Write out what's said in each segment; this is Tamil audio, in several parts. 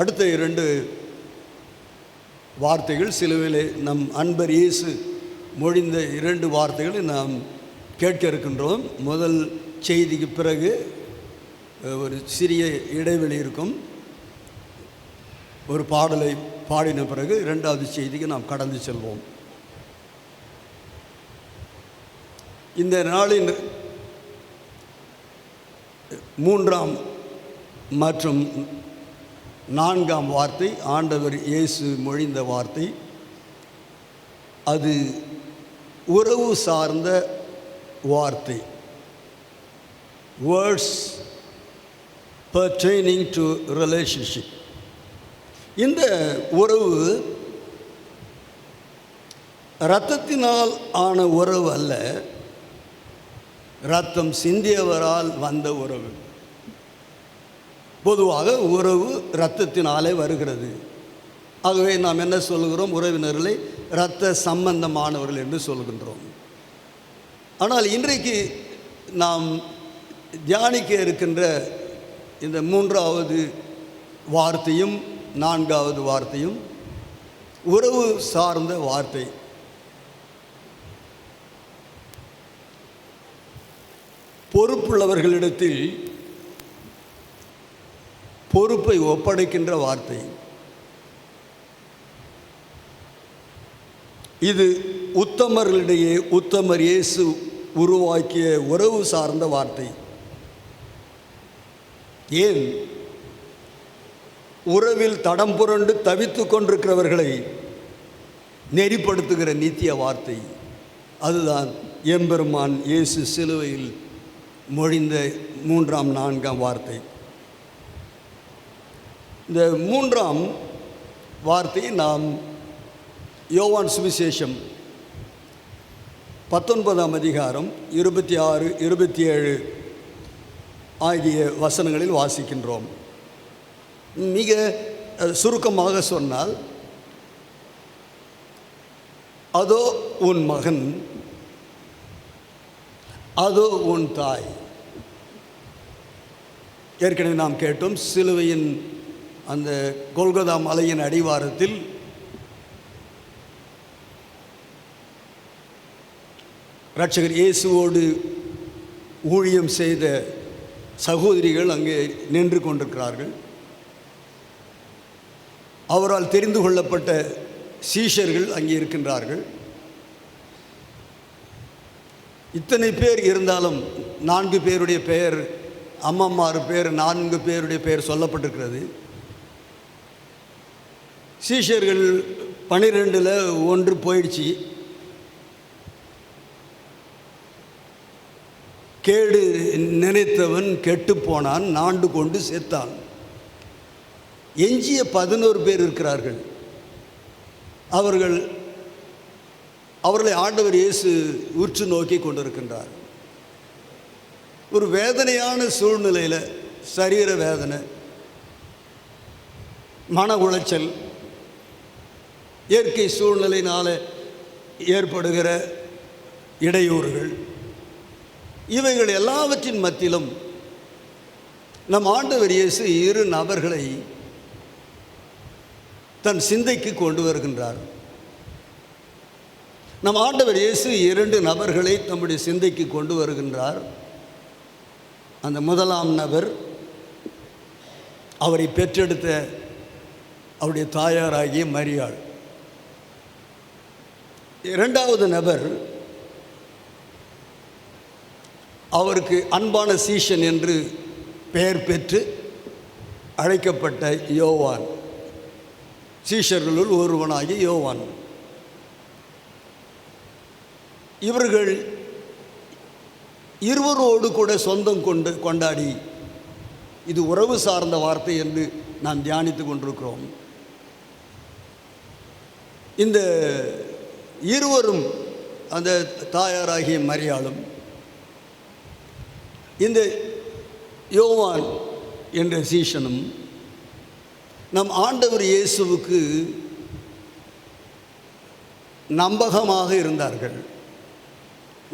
அடுத்த 2 வார்த்தைகள் சிலுவையிலே நம் அன்பர் இயேசு மொழிந்த 2 வார்த்தைகளை நாம் கேட்க இருக்கின்றோம். முதல் செய்திக்கு பிறகு ஒரு சிறிய இடைவெளி இருக்கும். ஒரு பாடலை பாடின பிறகு 2வது செய்திக்கு நாம் கடந்து செல்வோம். இந்த நாளின் 3ஆம் மற்றும் 4ஆம் வார்த்தை ஆண்டவர் இயேசு மொழிந்த வார்த்தை. அது உறவு சார்ந்த வார்த்தை. Words pertaining to relationship. இந்த உறவு இரத்தத்தினால் ஆன உறவு அல்ல, இரத்தம் சிந்தியவரால் வந்த உறவு. பொதுவாக உறவு இரத்தத்தினாலே வருகிறது. ஆகவே நாம் என்ன சொல்கிறோம்? உறவினர்களை இரத்த சம்பந்தமானவர்கள் என்று சொல்கின்றோம். ஆனால் இன்றைக்கு நாம் தியானிக்க இருக்கின்ற இந்த 3வது வார்த்தையும் 4வது வார்த்தையும் உறவு சார்ந்த வார்த்தை. பொறுப்புள்ளவர்களிடத்தில் பொறுப்பை ஒப்படைக்கின்ற வார்த்தை. இது உத்தமர்களிடையே உத்தமர் இயேசு உருவாக்கிய உறவு சார்ந்த வார்த்தை. ஏன்? உறவில் தடம் புரண்டு தவித்து கொண்டிருக்கிறவர்களை நெறிப்படுத்துகிற நித்திய வார்த்தை. அதுதான் எம்பெருமான் இயேசு சிலுவையில் மொழிந்த 3ஆம் 4ஆம் வார்த்தை. இந்த 3ஆம் வார்த்தையை நாம் யோவான் சுவிசேஷம் 19ஆம் அதிகாரம் 26, 27 ஆகிய வசனங்களில் வாசிக்கின்றோம். மிக சுருக்கமாக சொன்னால், அதோ உன் மகன், அதோ உன் தாய். ஏற்கனவே நாம் கேட்டோம், சிலுவையின் அந்த கொல்கொதா மலையின் அடிவாரத்தில் இரட்சகர் இயேசுவோடு ஊழியம் செய்த சகோதரிகள் அங்கே நின்று கொண்டிருக்கிறார்கள். அவரால் தெரிந்து கொள்ளப்பட்ட சீஷர்கள் அங்கே இருக்கின்றார்கள். இத்தனை பேர் இருந்தாலும் 4 பேருடைய பெயர், அம்மம்மார் பேர், 4 பேருடைய பெயர் சொல்லப்பட்டிருக்கிறது. சீஷர்கள் 12ல் 1 போயிடுச்சு. கேடு நினைத்தவன் கெட்டு போனான், நாண்டு கொண்டு செத்தான். எஞ்சிய 11 பேர் இருக்கிறார்கள். அவர்களை ஆண்டவர் இயேசு உற்று நோக்கி கொண்டிருக்கின்றார். ஒரு வேதனையான சூழ்நிலையில், சரீர வேதனை, மன உளைச்சல், இயற்கை சூழ்நிலையினால் ஏற்படுகிற இடையூறுகள், இவைகள் எல்லாவற்றின் மத்தியிலும் நம் ஆண்டவர் இயேசு 2 நபர்களை தன் சிந்தைக்கு கொண்டு வருகின்றார். நம் ஆண்டவர் இயேசு 2 நபர்களை தம்முடைய சிந்தைக்கு கொண்டு வருகின்றார். அந்த முதலாம் நபர் அவரை பெற்றெடுத்த அவருடைய தாயாராகிய மரியாள். 2வது நபர் அவருக்கு அன்பான சீஷன் என்று பெயர் பெற்று அழைக்கப்பட்ட யோவான், சீஷர்களுள் ஒருவனாகிய யோவான். இவர்கள் இருவரோடு கூட சொந்தம் கொண்டாடி, இது உறவு சார்ந்த வார்த்தை என்று நாம் தியானித்து கொண்டிருக்கிறோம். இந்த இருவரும், அந்த தாயாராகிய மரியாளும் இந்த யோவான் என்ற சீஷனும் நம் ஆண்டவர் இயேசுவுக்கு நம்பகமாக இருந்தார்கள்,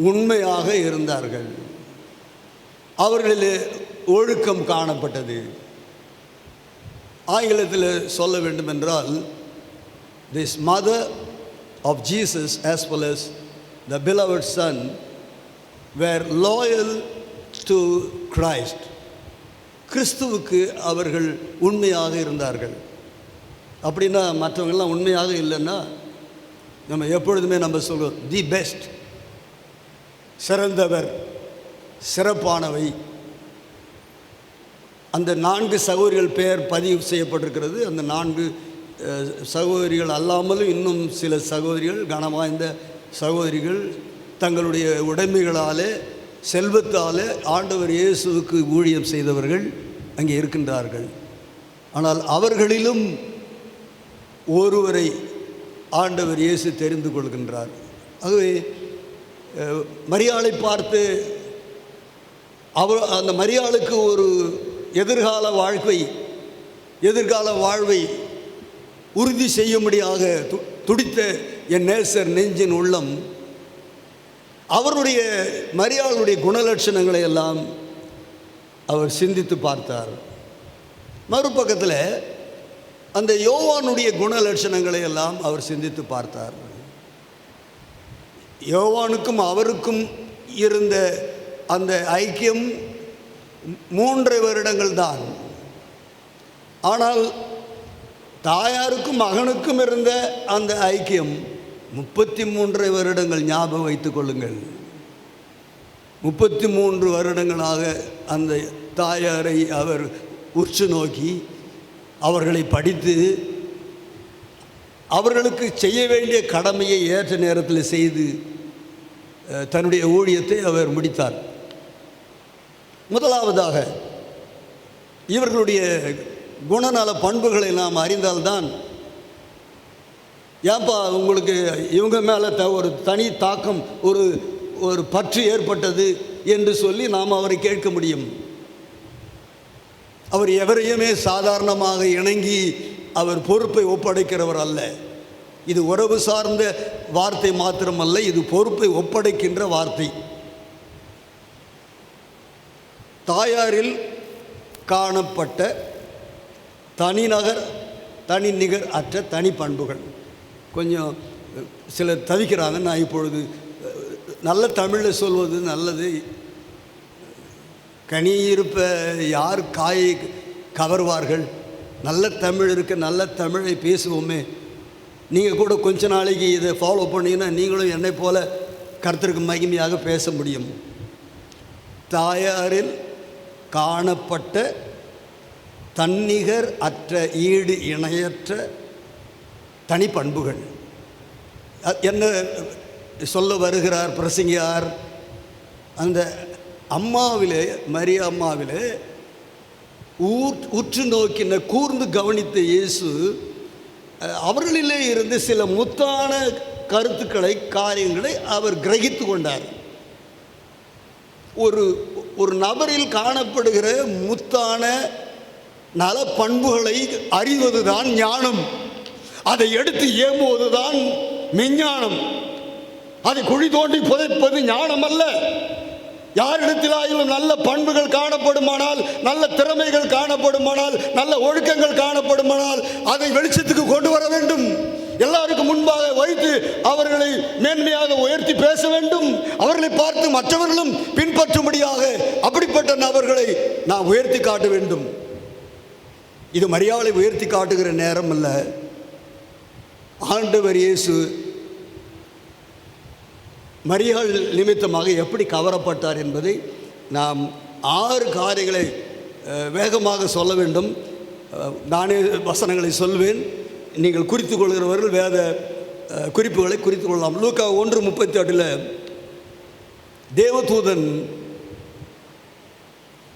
உண்மையாக இருந்தார்கள். அவர்களிலே ஒழுக்கம் காணப்பட்டது. ஆங்கிலத்தில் சொல்ல வேண்டும் என்றால், this mother of Jesus as well as the beloved son were loyal to Christ. கிறிஸ்துவுக்கு அவர்கள் உண்மையாக இருந்தார்கள். அப்படின்னா மற்றவங்கெல்லாம் உண்மையாக இல்லைன்னா நம்ம எப்பொழுதுமே நம்ம சொல்லுவோம் தி பெஸ்ட், சிறந்தவர், சிறப்பானவை. அந்த 4 சகோதரிகள் பெயர் பதிவு செய்யப்பட்டிருக்கிறது. அந்த 4 சகோதரிகள் அல்லாமலும் இன்னும் சில சகோதரிகள், கனவாய்ந்த சகோதரிகள் தங்களுடைய உடைமைகளாலே, செல்வத்தாலே ஆண்டவர் இயேசுவுக்கு ஊழியம் செய்தவர்கள் அங்கே இருக்கின்றார்கள். ஆனால் அவர்களிலும் ஒருவரை ஆண்டவர் இயேசு தெரிந்து கொள்கின்றார். ஆகவே மரியாளை பார்த்து அந்த மரியாளுக்கு ஒரு எதிர்கால வாழ்வை உறுதி செய்யும்படியாக துடித்த என் நேசர் நெஞ்சின் உள்ளம் அவருடைய மரியாளுடைய குணலட்சணங்களை எல்லாம் அவர் சிந்தித்து பார்த்தார். மறுபக்கத்தில் அந்த யோவானுடைய குணலட்சணங்களை எல்லாம் அவர் சிந்தித்து பார்த்தார். யோவானுக்கும் அவருக்கும் இருந்த அந்த ஐக்கியம் 3 வருடங்கள் தான். ஆனால் தாயாருக்கும் மகனுக்கும் இருந்த அந்த ஐக்கியம் 33 வருடங்கள். ஞாபகம் வைத்துக் கொள்ளுங்கள், 33 வருடங்களாக அந்த தாயாரை அவர் உற்று நோக்கி, அவர்களை படித்து, அவர்களுக்கு செய்ய வேண்டிய கடமையை ஏற்ற நேரத்தில் செய்து தன்னுடைய ஊழியத்தை அவர் முடித்தார். முதலாவதாக இவர்களுடைய குணநல பண்புகளை நாம் அறிந்தால்தான், ஏன்பா உங்களுக்கு இவங்க மேலே ஒரு தனி தாக்கம், ஒரு பற்று ஏற்பட்டது என்று சொல்லி நாம் அவரை கேட்க முடியும். அவர் எவரையுமே சாதாரணமாக இணங்கி அவர் பொறுப்பை ஒப்படைக்கிறவர் அல்ல. இது உறவு சார்ந்த வார்த்தை மாத்திரமல்ல, இது பொறுப்பை ஒப்படைக்கின்ற வார்த்தை. தாயாரில் காணப்பட்ட தனி நிகர் அற்ற தனி பண்புகள். கொஞ்சம் சிலர் தவிக்கிறாங்க. நான் இப்பொழுது நல்ல தமிழில் சொல்வது நல்லது. கனி இருப்ப யார் காயை கவர்வார்கள்? நல்ல தமிழ் இருக்க, நல்ல தமிழை பேசுவோமே. நீங்கள் கூட கொஞ்ச நாளைக்கு இதை ஃபாலோ பண்ணிங்கன்னா நீங்களும் என்னை போல கர்த்தருக்கு மகிமையாக பேச முடியும். தாயாரில் காணப்பட்ட தன்னிகர் அற்ற ஈடு இணையற்ற தனி பண்புகள். என்ன சொல்ல வருகிறார் பிரசங்கியார்? அந்த அம்மாவிலே, மரியா அம்மாவிலே உற்று நோக்கின, கூர்ந்து கவனித்த இயேசு அவர்களிலே இருந்து சில முத்தான கருத்துக்களை, காரியங்களை அவர் கிரகித்து கொண்டார். ஒரு நபரில் காணப்படுகிற முத்தான நல பண்புகளை அறிவதுதான் ஞானம். அதை எடுத்து ஏம்புவதுதான் மெஞ்ஞானம். அதை குழி தோண்டி புதைப்பது ஞானம் அல்ல. யாரிடத்திலாயிலும் நல்ல பண்புகள் காணப்படுமானால், நல்ல திறமைகள் காணப்படுமானால், நல்ல ஒழுக்கங்கள் காணப்படுமானால் அதை வெளிச்சத்துக்கு கொண்டு வர வேண்டும். எல்லாருக்கும் முன்பாக வைத்து அவர்களை மேன்மையாக உயர்த்தி பேச வேண்டும். அவர்களை பார்த்து மற்றவர்களும் பின்பற்றும்படியாக அப்படிப்பட்ட நபர்களை நாம் உயர்த்தி காட்ட வேண்டும். இது மரியாதை உயர்த்தி காட்டுகிற நேரம் அல்ல. ஆண்டவர் இயேசு மரியாள் நிமித்தமாக எப்படி கவரப்பட்டார் என்பதை நாம் 6 காரியங்களை வேகமாக சொல்ல வேண்டும். நானே வசனங்களை சொல்வேன், நீங்கள் குறித்து கொள்கிறவர்கள் வேத குறிப்புகளை குறித்து கொள்ளலாம். லூக்கா 1:38 தேவதூதன்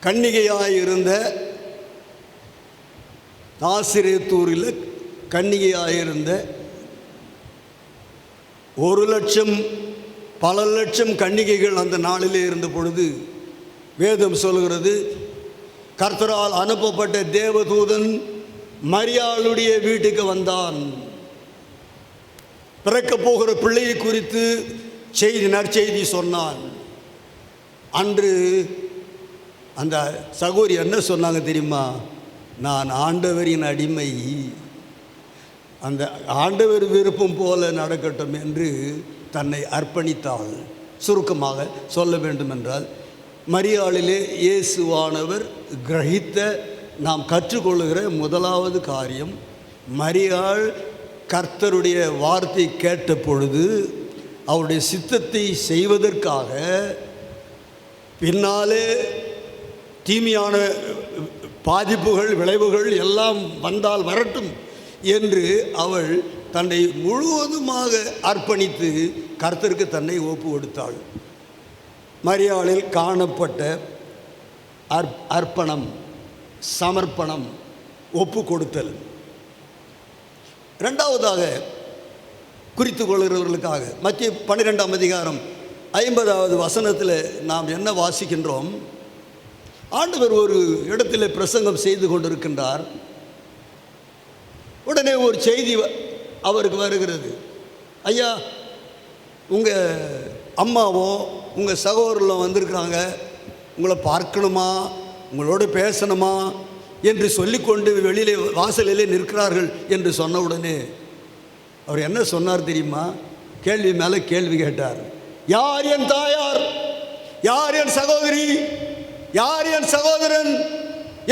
கன்னிகையாயிருந்த நாசிரேத்தூரில் கன்னிகையாயிருந்த 1,00,000 பல லட்சம் கன்னிகைகள் அந்த நாளிலே இருந்த பொழுது வேதம் சொல்கிறது, கர்த்தரால் அனுப்பப்பட்ட தேவதூதன் மரியாளுடைய வீட்டுக்கு வந்தான். பிறக்கப் போகிற பிள்ளையை குறித்து நற்செய்தி சொன்னான். அன்று அந்த சகோதரி என்ன சொன்னாங்க தெரியுமா? நான் ஆண்டவரின் அடிமை, அந்த ஆண்டவர் விருப்பம் போல நடக்கட்டும் என்று தன்னை அர்ப்பணித்தாள். சுருக்கமாக சொல்ல வேண்டுமென்றால், மரியாளிலே இயேசுவானவர் கிரகித்த நாம் கற்றுக்கொள்ளுகிற முதலாவது காரியம், மரியாள் கர்த்தருடைய வார்த்தை கேட்ட பொழுது அவருடைய சித்தத்தை செய்வதற்காக பின்னாலே தீமையான பாதிப்புகள் விளைவுகள் எல்லாம் வந்தால் வரட்டும் என்று அவள் தன்னை முழுவதுமாக அர்ப்பணித்து கர்த்தருக்கு தன்னை ஒப்பு கொடுத்தாள். மரியாளில் காணப்பட்ட அர்ப்பணம், சமர்ப்பணம், ஒப்பு கொடுத்தல். இரண்டாவதாக குறித்து கொள்கிறவர்களுக்காக மத்திய 12ஆம் அதிகாரம் 50வது வசனத்தில் நாம் என்ன வாசிக்கின்றோம்? ஆண்டவர் ஒரு இடத்துல பிரசங்கம் செய்து கொண்டிருக்கின்றார். உடனே ஒரு செய்தி அவருக்கு வருகிறது. ஐயா, உங்கள் அம்மாவோ உங்கள் சகோதரர்களோ வந்திருக்கிறாங்க, உங்களை பார்க்கணுமா, உங்களோடு பேசணுமா என்று சொல்லிக்கொண்டு வெளியிலே வாசலிலே நிற்கிறார்கள் என்று சொன்ன உடனே அவர் என்ன சொன்னார் தெரியுமா? கேள்வி மேலே கேள்வி கேட்டார். யார் என் தாயார்? யார் என் சகோதரி? யார் என் சகோதரன்?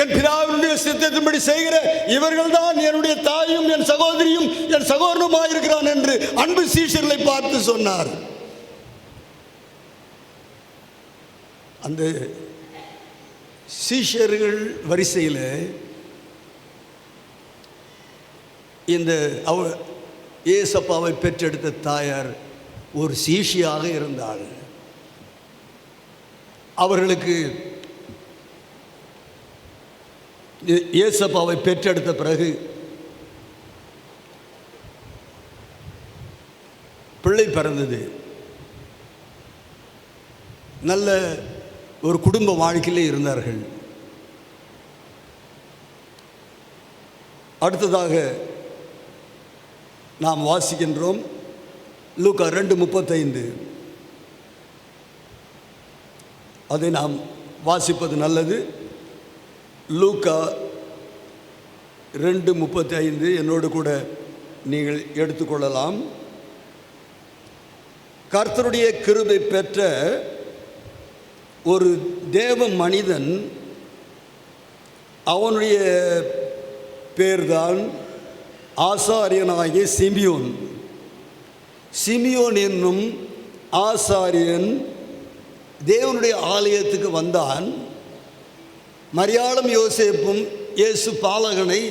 என் பிதாவினுடைய சித்தத்தின்படி செய்கிற இவர்கள் தான் என்னுடைய தாயும் என் சகோதரியும் என் சகோதரனுமாயிருக்கிறான் என்று அன்பு சீஷர்களை பார்த்து சொன்னார். அந்த சீஷர்கள் வரிசையில் இந்த ஏசப்பாவை பெற்றெடுத்த தாயார் ஒரு சீஷியாக இருந்தாள். அவர்களுக்கு ஏசப்பாவை பெற்றெடுத்த பிறகு பிள்ளை பிறந்தது. நல்ல ஒரு குடும்ப வாழ்க்கையிலே இருந்தார்கள். அடுத்ததாக நாம் வாசிக்கின்றோம் லூக்கா 2:35. அதை நாம் வாசிப்பது நல்லது. லூக்கா 2:35 என்னோடு கூட நீங்கள் எடுத்துக்கொள்ளலாம். கர்த்தருடைய கிருபை பெற்ற ஒரு தேவ மனிதன், அவனுடைய பேர்தான் ஆசாரியனாகிய சிமியோன். சிமியோன் என்னும் ஆசாரியன் தேவனுடைய ஆலயத்துக்கு வந்தான். மரியாளும் யோசேப்பும் இயேசு பாலகனை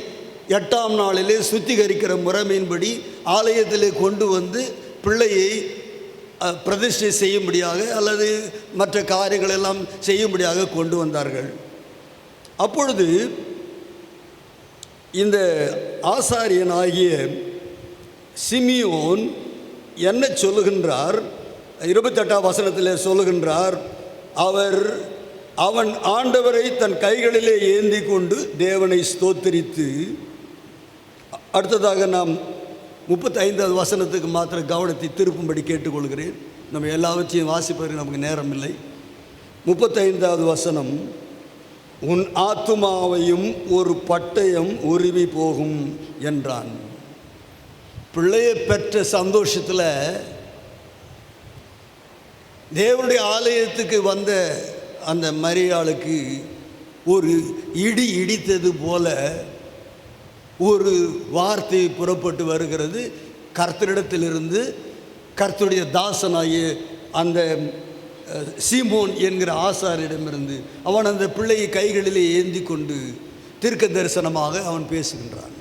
8ஆம் நாளிலே சுத்திகரிக்கிற முறைமையின்படி ஆலயத்திலே கொண்டு வந்து பிள்ளையை பிரதிஷ்டை செய்யும்படியாக அல்லது மற்ற காரியங்கள் எல்லாம் செய்யும்படியாக கொண்டு வந்தார்கள். அப்பொழுது இந்த ஆசாரியனாகிய சிமியோன் என்ன சொல்லுகின்றார்? 28ஆம் வசனத்தில் சொல்லுகின்றார், அவன் ஆண்டவரை தன் கைகளிலே ஏந்தி கொண்டு தேவனை ஸ்தோத்திரித்து. அடுத்ததாக நாம் 35வது வசனத்துக்கு மாத்திர கவனத்தை திருப்பும்படி கேட்டுக்கொள்கிறேன். நம்ம எல்லாவற்றையும் வாசிப்பதற்கு நமக்கு நேரம் இல்லை. 35வது வசனம், உன் ஆத்துமாவையும் ஒரு பட்டயம் உருவி போகும் என்றான். பிள்ளையை பெற்ற சந்தோஷத்தில் தேவனுடைய ஆலயத்துக்கு வந்த அந்த மரியாளுக்கு ஒரு இடி இடித்தது போல ஒரு வார்த்தை புறப்பட்டு வருகிறது கர்த்தரிடத்திலிருந்து. கர்த்தருடைய தாசனாகிய அந்த சீமோன் என்கிற ஆசாரியிடமிருந்து அவன் அந்த பிள்ளையை கைகளிலே ஏந்தி கொண்டு தீர்க்க தரிசனமாக அவன் பேசுகின்றான்.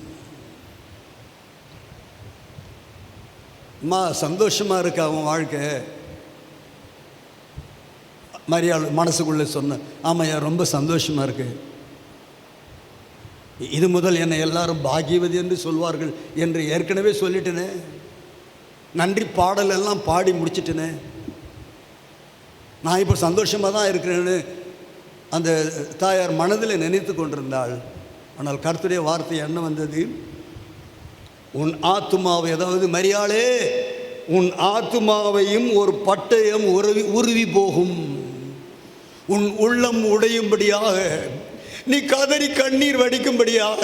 சந்தோஷமாக இருக்கு அவன் வாழ்க்கை. மரியாள் மனசுக்குள்ளே சொன்ன, ஆமாய்யா ரொம்ப சந்தோஷமாக இருக்கு, இது முதல் என்னை எல்லாரும் பாக்கியவதி என்று சொல்வார்கள் என்று ஏற்கனவே சொல்லிட்டேனே, நன்றி பாடல் எல்லாம் பாடி முடிச்சிட்டேனே, நான் இப்போ சந்தோஷமாக தான் இருக்கிறேன்னு அந்த தாயார் மனதில் நினைத்து கொண்டிருந்தாள். ஆனால் கர்த்தருடைய வார்த்தை என்ன வந்தது? உன் ஆத்துமாவை, அதாவது மரியாளே, உன் ஆத்துமாவையும் ஒரு பட்டயம் உருவி போகும், உன் உள்ளம் உடையும்படியாக நீ கதறி கண்ணீர் வடிக்கும்படியாக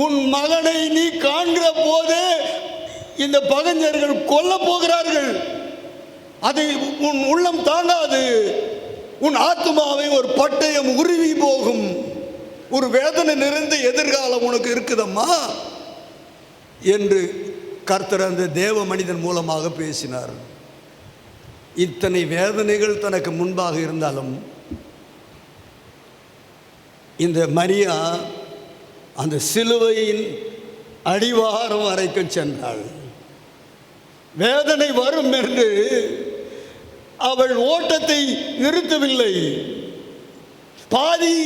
உன் மகனை நீ காண்கிற போது இந்த பகைஞர்கள் கொல்ல போகிறார்கள். அதை உன் உள்ளம் தாங்காது. உன் ஆத்மாவை ஒரு பட்டயம் உருவி போகும். ஒரு வேதனை நிறைந்த எதிர்காலம் உனக்கு இருக்குதம்மா என்று கர்த்தர் அந்த தேவ மனிதன் மூலமாக பேசினார். இத்தனை வேதனைகள் தனக்கு முன்பாக இருந்தாலும் இந்த மரியா அந்த சிலுவையின் அடிவாரம் வரைக்கும் சென்றாள். வேதனை வரும் என்று அவள் ஓட்டத்தை நிறுத்தவில்லை. பாதி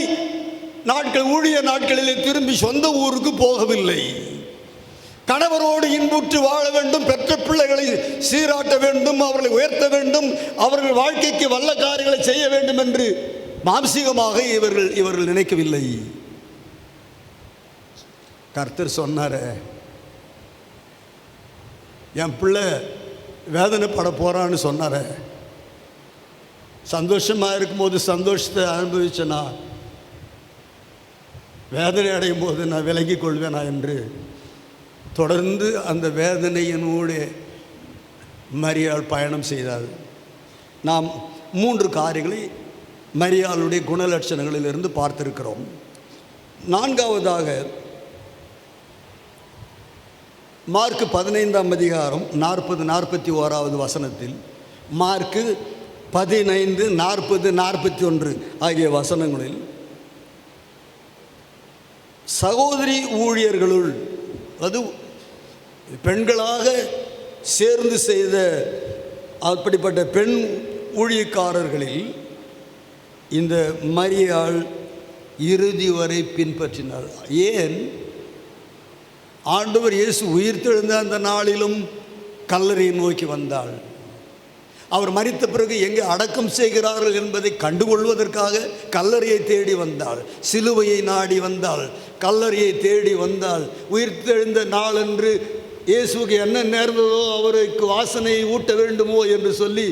நாட்கள் ஊழிய நாட்களிலே திரும்பி சொந்த ஊருக்கு போகவில்லை. கணவரோடு இன்புற்று வாழ வேண்டும், பெற்ற பிள்ளைகளை சீராட்ட வேண்டும், அவர்களை உயர்த்த வேண்டும், அவர்கள் வாழ்க்கைக்கு வல்ல காரியங்களை செய்ய வேண்டும் என்று மாம்சீகமாக இவர்கள் நினைக்கவில்லை. கர்த்தர் சொன்னார், என் பிள்ளை வேதனைப்பட போறான்னு சொன்னார். சந்தோஷமாக இருக்கும்போது சந்தோஷத்தை அனுபவிச்சேனா, வேதனை அடையும் போது நான் விலகிக் கொள்வேனா என்று தொடர்ந்து அந்த வேதனையினோடு மரியாள் பயணம் செய்தாள். நாம் 3 காரியங்களை மரியாளுடைய குணலட்சணங்களிலிருந்து பார்த்திருக்கிறோம். 4வதாக மார்க் 15ஆம் அதிகாரம் 40-41 வசனத்தில், மார்க் 15, 40, 41 ஆகிய வசனங்களில் சகோதரி ஊழியர்களுள், அது பெண்களாக சேர்ந்து செய்த அப்படிப்பட்ட பெண் ஊழியக்காரர்களில் இந்த மரியாள் இறுதி வரை பின்பற்றினாள். ஏன்? ஆண்டவர் இயேசு உயிர்த்தெழுந்த அந்த நாளிலும் கல்லறையை நோக்கி வந்தாள். அவர் மரித்த பிறகு எங்கே அடக்கம் செய்கிறார்கள் என்பதை கண்டுகொள்வதற்காக கல்லறையை தேடி வந்தாள். சிலுவையை நாடி வந்தாள், கல்லறையை தேடி வந்தாள். உயிர்த்தெழுந்த நாளன்று இயேசுக்கு என்ன நேர்ந்ததோ அவருக்கு வாசனையை ஊட்ட வேண்டுமோ என்று சொல்லி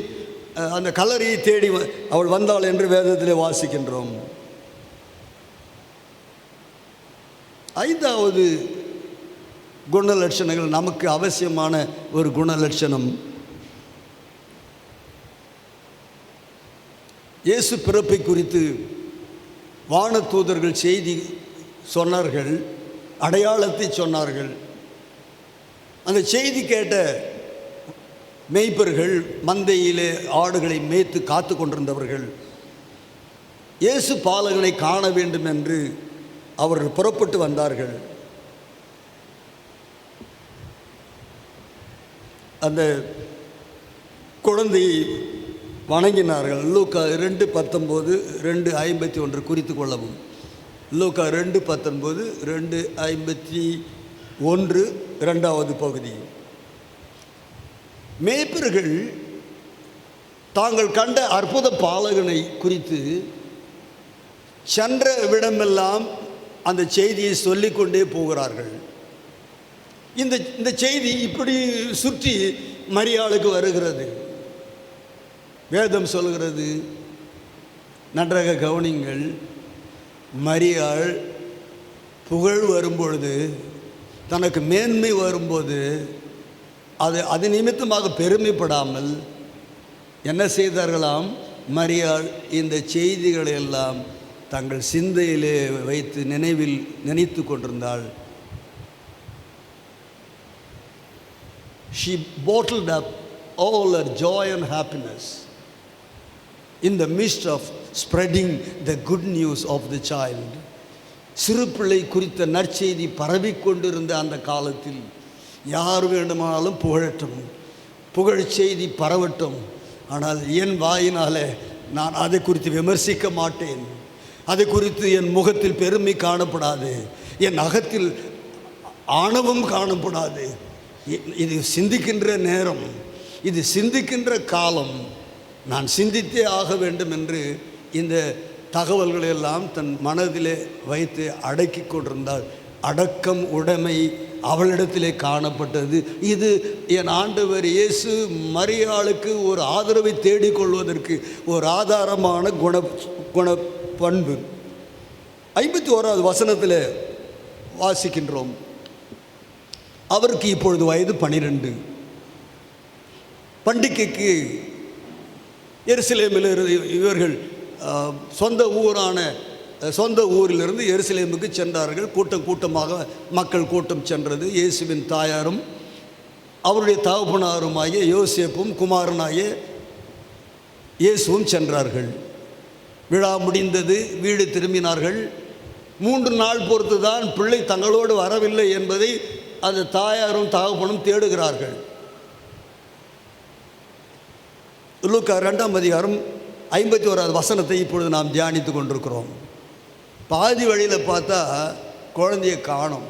அந்த கல்லறையை தேடி அவள் வந்தாள் என்று வேதத்திலே வாசிக்கின்றோம். 5வது குணலட்சணங்கள், நமக்கு அவசியமான ஒரு குணலட்சணம், இயேசு பிறப்பை குறித்து வானதூதர்கள் செய்தி சொன்னார்கள், அடையாளத்தை சொன்னார்கள். அந்த செய்தி கேட்ட மேய்ப்பர்கள், மந்தையிலே ஆடுகளை மேய்த்து காத்து கொண்டிருந்தவர்கள், இயேசு பாலகனை காண வேண்டும் என்று அவர்கள் புறப்பட்டு வந்தார்கள். அந்த குழந்தையை வணங்கினார்கள். லூக்கா 2:19, 2:51 குறித்து கொள்ளவும். லூக்கா 2:19, 2:51 2வது பகுதி. மேய்ப்பர்கள் தாங்கள் கண்ட அற்புத பாலகனை குறித்து சென்ற விடமெல்லாம் அந்த செய்தியை சொல்லிக்கொண்டே போகிறார்கள். இந்த செய்தி இப்படி சுற்றி மரியாளுக்கு வருகிறது. வேதம் சொல்கிறது, நன்றாக கவனிங்கள், மரியாள் புகழ் வரும்பொழுது, தனக்கு மேன்மை வரும்போது அது நிமித்தமாக பெருமைப்படாமல் என்ன செய்தார்களாம்? மரியாள் இந்த செய்திகளை எல்லாம் தங்கள் சிந்தையிலே வைத்து நினைத்து கொண்டிருந்தாள். She bottled up all her joy and happiness in the midst of spreading the good news of the child. சிறு பிள்ளை குறித்த நற்செய்தி பரவிக்கொண்டிருந்த அந்த காலத்தில் யார் வேண்டுமானாலும் புகழட்டும், புகழ் செய்தி பரவட்டும், ஆனால் என் வாயினாலே நான் அதை குறித்து விமர்சிக்க மாட்டேன். அதை குறித்து என் முகத்தில் பெருமை காணப்படாது, என் அகத்தில் ஆணவம் காணப்படாது. இது சிந்திக்கின்ற நேரம், இது சிந்திக்கின்ற காலம், நான் சிந்தித்தே ஆக வேண்டும் என்று இந்த தகவல்களெல்லாம் தன் மனதிலே வைத்து அடக்கி கொண்டிருந்தாள். அடக்கம் உடைமை அவளிடத்திலே காணப்பட்டது. இது என் ஆண்டவர் இயேசு மரியாளுக்கு ஒரு ஆதரவை தேடிக்கொள்வதற்கு ஒரு ஆதாரமான குண பண்பு. 51வது வசனத்தில் வாசிக்கின்றோம். அவருக்கு இப்பொழுது வயது 12. பண்டிகைக்கு எருசலேமில் இவர்கள் சொந்த ஊரிலிருந்து எருசலேமுக்கு சென்றார்கள். கூட்டமாக மக்கள் கூட்டம் சென்றது. இயேசுவின் தாயாரும் அவருடைய தகப்பனாருமாகிய யோசேப்பும் குமாரனாகிய இயேசுவும் சென்றார்கள். விழா முடிந்தது, வீடு திரும்பினார்கள். 3 நாள் பொறுத்து தான் பிள்ளை தங்களோடு வரவில்லை என்பதை அந்த தாயாரும் தகப்பனும் தேடுகிறார்கள். லூக்கா 2ஆம் அதிகாரம் 51வது வசனத்தை இப்பொழுது நாம் தியானித்து கொண்டிருக்கிறோம். பாதி வழியில் பார்த்தா குழந்தையை காணோம்.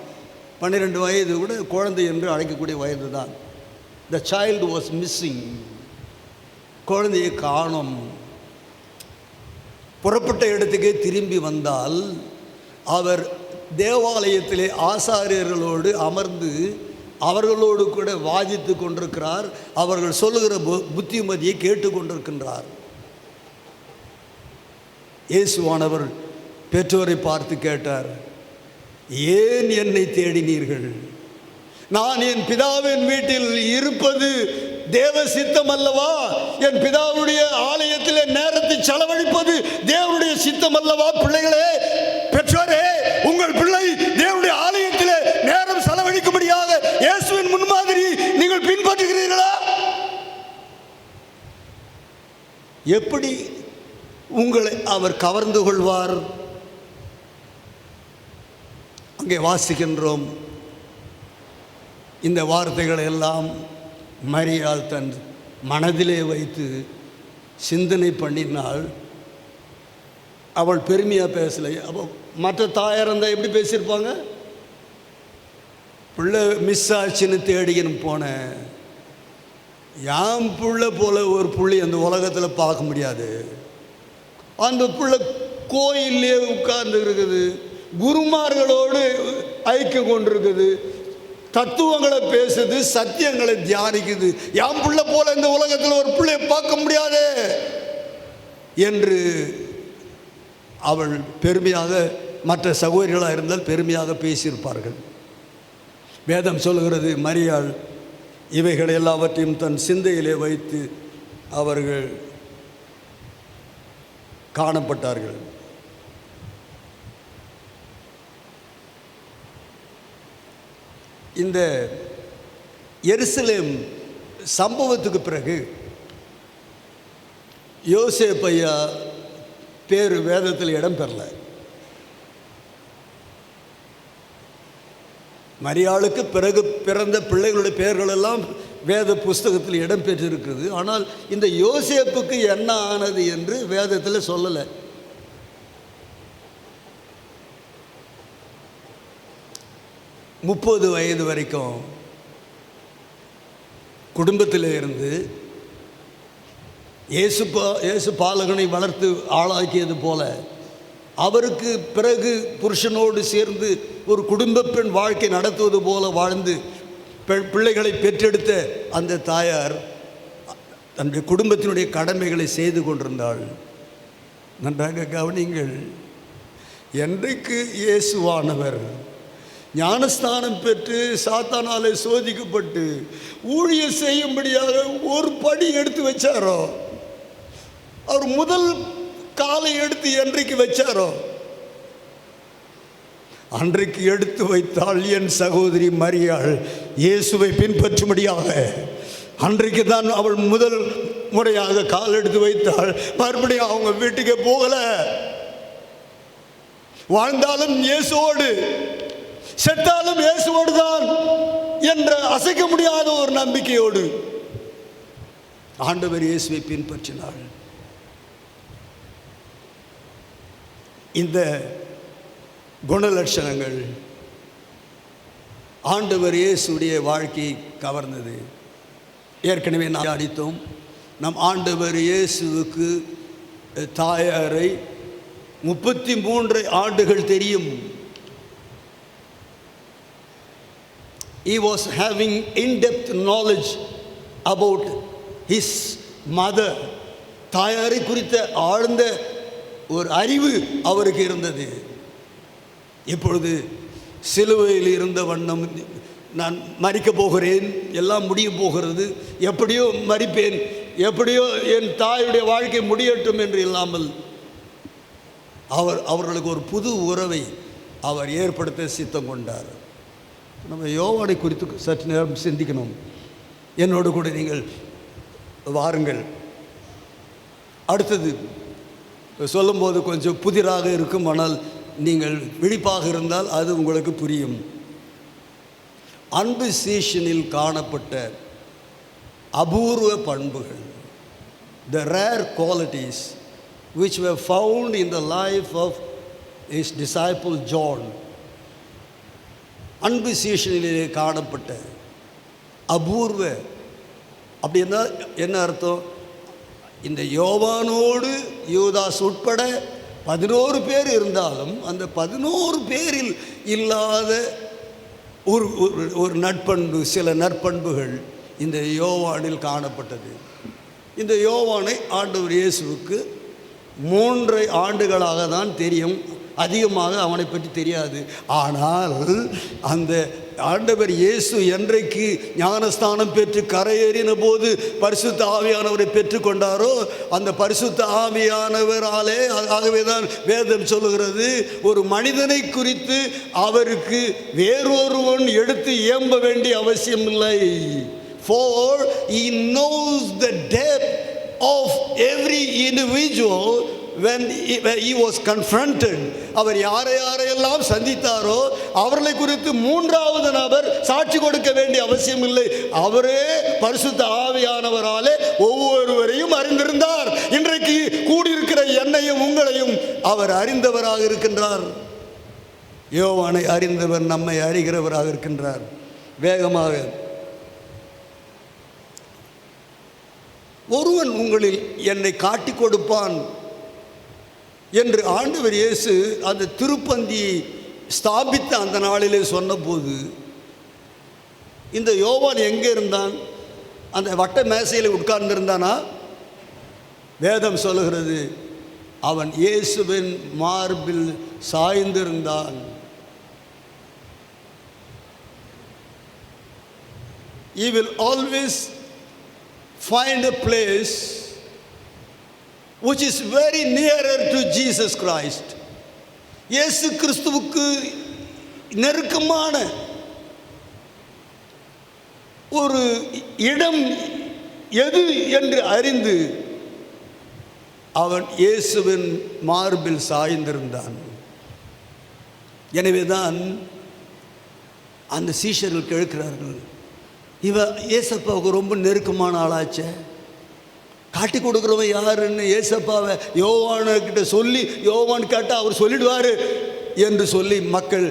12 வயது கூட குழந்தை என்று அழைக்கக்கூடிய வயது தான். The child was missing. குழந்தையை காணோம். புறப்பட்ட இடத்துக்கே திரும்பி வந்தால் அவர் தேவாலயத்திலே ஆசாரியர்களோடு அமர்ந்து அவர்களோடு கூட வாதித்து கொண்டிருக்கிறார். அவர்கள் சொல்லுகிற புத்திமதியை கேட்டு கொண்டிருக்கின்றார். இயேசுவானவர் பெற்றோரை பார்த்து கேட்டார், ஏன் என்னை தேடினீர்கள்? நான் என் பிதாவின் வீட்டில் இருப்பது தேவ சித்தம் அல்லவா? என் பிதாவுடைய ஆலயத்திலே நேரத்தை செலவழிப்பது தேவனுடைய சித்தம் அல்லவா? பிள்ளைகளே, பெற்றோரே, உங்கள் பிள்ளை தேவனுடைய ஆலயத்திலே நேரம் செலவழிக்கும்படியாக இயேசுவின் முன்மாதிரி நீங்கள் பின்பற்றுகிறீர்களா? எப்படி உங்களை அவர் கவர்ந்து கொள்வார்? அங்கே வாசிக்கின்றோம். இந்த வார்த்தைகளை எல்லாம் மரியாள் தன் மனதிலே வைத்து சிந்தனை பண்ணினால் அவள் பெருமையாக பேசலை. அப்போ மற்ற தாயார் இருந்தால் எப்படி பேசியிருப்பாங்க? பிள்ளை மிஸ் ஆச்சுன்னு தேடிக்கின்னு போனேன். என் பிள்ளை போல ஒரு புள்ளி அந்த உலகத்தில் பார்க்க முடியாது. அந்த பிள்ளை கோயிலே உட்கார்ந்து இருக்குது, குருமார்களோடு ஐக்கியம் கொண்டிருக்குது, தத்துவங்களை பேசுது, சத்தியங்களை தியானிக்குது. என் பிள்ளை போல இந்த உலகத்தில் ஒரு பிள்ளையை பார்க்க முடியாது என்று அவள் பெருமையாக, மற்ற சகோதரிகளாக இருந்தால் பெருமையாக பேசியிருப்பார்கள். வேதம் சொல்கிறது, மரியாள் இவைகள் எல்லாவற்றையும் தன் சிந்தையிலே வைத்து அவர்கள் காணப்பட்டார்கள். இந்த எருசலேம் சம்பவத்துக்கு பிறகு யோசேப்பு ஐயா பேர் வேதத்தில் இடம் பெறல. மரியாளுக்கு பிறகு பிறந்த பிள்ளைகளுடைய பெயர்கள் எல்லாம் வேத புஸ்தகத்தில் இடம் பெற்றிருக்கிறது. ஆனால் இந்த யோசேப்புக்கு என்ன ஆனது என்று வேதத்தில் சொல்லலை. முப்பது வயது வரைக்கும் குடும்பத்தில் இருந்து இயேசு பாலகனை வளர்த்து ஆளாக்கியது போல அவருக்கு பிறகு புருஷனோடு சேர்ந்து ஒரு குடும்ப பெண் வாழ்க்கை நடத்துவது போல வாழ்ந்து பிள்ளைகளை பெற்றெடுத்த அந்த தாயார் தன்னுடைய குடும்பத்தினுடைய கடமைகளை செய்து கொண்டிருந்தாள். நன்றாக கவனிங்கள். என்றைக்கு இயேசுவானவர் ஞானஸ்தானம் பெற்று சாத்தானாலே சோதிக்கப்பட்டு ஊழியம் செய்யும்படியாக ஒரு படி எடுத்து வச்சாரோ, அவர் முதல் காலை எடுத்து என்றைக்கு வச்சாரோ அன்றைக்கு எடுத்து வைத்தாள் என் சகோதரி மரியாள் இயேசுவை பின்பற்றும்படியாக. அன்றைக்கு தான் அவள் முதல் முறையாக கால் எடுத்து வைத்தாள். மறுபடியும் அவங்க வீட்டுக்கே போகல. வாழ்ந்தாலும் இயேசுவோடு, செத்தாலும் இயேசுவோடு தான் என்ற அசைக்க முடியாத ஒரு நம்பிக்கையோடு ஆண்டவர் இயேசுவை பின்பற்றினாள். இந்த குணலட்சணங்கள் ஆண்டவர் இயேசுடைய வாழ்க்கையை கவர்ந்தது. ஏற்கனவே நாம் அடித்தோம். நம் ஆண்டவர் இயேசுவுக்கு தாயாரை 33 ஆண்டுகள் தெரியும். He was having in-depth knowledge about his mother. தாயாரை குறித்த ஆழ்ந்த ஒரு அறிவு அவருக்கு இருந்தது. இப்பொழுது சிலுவையில் இருந்த வண்ணம் நான் மரிக்கப் போகிறேன், எல்லாம் முடிய போகிறது, எப்படியோ மரிப்பேன், எப்படியோ என் தாயுடைய வாழ்க்கை முடியட்டும் என்று இல்லாமல் அவர்களுக்கு ஒரு புது உறவை அவர் ஏற்படுத்த சித்தம் கொண்டார். நம்ம யோவானை குறித்து சற்று நேரம் சிந்திக்கணும். என்னோடு கூட நீங்கள் வாருங்கள். அடுத்தது சொல்லும்போது கொஞ்சம் புதிராக இருக்கும், ஆனால் நீங்கள் விழிப்பாக இருந்தால் அது உங்களுக்கு புரியும். அன்பு சீஷனில் காணப்பட்ட அபூர்வ பண்புகள், the rare qualities which were found in the life of his disciple John. அன்பு சீஷனிலே காணப்பட்ட அபூர்வ அப்படின்னா என்ன அர்த்தம்? இந்த யோவானோடு யூதாஸ் உட்பட 11 பேர் இருந்தாலும் அந்த 11 பேரில் இல்லாத ஒரு நற்பண்பு, சில நற்பண்புகள் இந்த யோவானில் காணப்பட்டது. இந்த யோவானை ஆண்டவர் இயேசுவுக்கு 3 ஆண்டுகளாக தான் தெரியும், அதிகமாக அவனை பற்றி தெரியாது. ஆனால் அந்த ஆண்டவர் இயேசு என்றைக்கு ஞானஸ்தானம் பெற்று கரையேறின போது பரிசுத்த ஆவியானவரை பெற்றுக்கொண்டாரோ, அந்த பரிசுத்த ஆவியானவராலே, ஆகவே தான் வேதம் சொல்லுகிறது, ஒரு மனிதனை குறித்து அவருக்கு வேறொருவன் எடுத்து ஏம்ப வேண்டிய அவசியம் இல்லை. For he knows the depth of every individual when he was confronted. அவர் யாரையெல்லாம் சந்தித்தாரோ அவர்களை குறித்து 3வது நபர் சாட்சி கொடுக்க வேண்டிய அவசியம் இல்லை. அவரே பரிசுத்த ஆவியானவராலே ஒவ்வொருவரையும் அறிந்திருந்தார். இன்றைக்கு கூடியிருக்கிற என்னையும் உங்களையும் அவர் அறிந்தவராக இருக்கின்றார். யோவானை அறிந்தவர் நம்மை அறிகிறவராக இருக்கின்றார். வேகமாக, ஒருவன் உங்களில் என்னை காட்டிக் கொடுப்பான் என்று ஆண்டவர் இயேசு அந்த திருப்பந்தியை ஸ்தாபித்த அந்த நாளிலே சொன்னபோது, இந்த யோவான் எங்கே இருந்தான்? அந்த வட்ட மேசையில் உட்கார்ந்திருந்தானா? வேதம் சொல்லுகிறது, அவன் இயேசுவின் மார்பில் சாய்ந்திருந்தான். He will always find a place which is very nearer to Jesus Christ. இயேசு கிறிஸ்துவுக்கு நெருக்கமான ஒரு இடம் எது என்று அறிந்து அவன் இயேசுவின் மார்பில் சாய்ந்திருந்தான். எனவேதான் அந்த சீஷர்கள் கேட்கிறார்கள், ஏசப்பாவுக்கு ரொம்ப நெருக்கமான ஆளாச்சே, காட்டி கொடுக்குறவன் யாருன்னு ஏசப்பாவை யோவான்கிட்ட சொல்லி, யோவான் கேட்டால் அவர் சொல்லிடுவார் என்று சொல்லி மக்கள்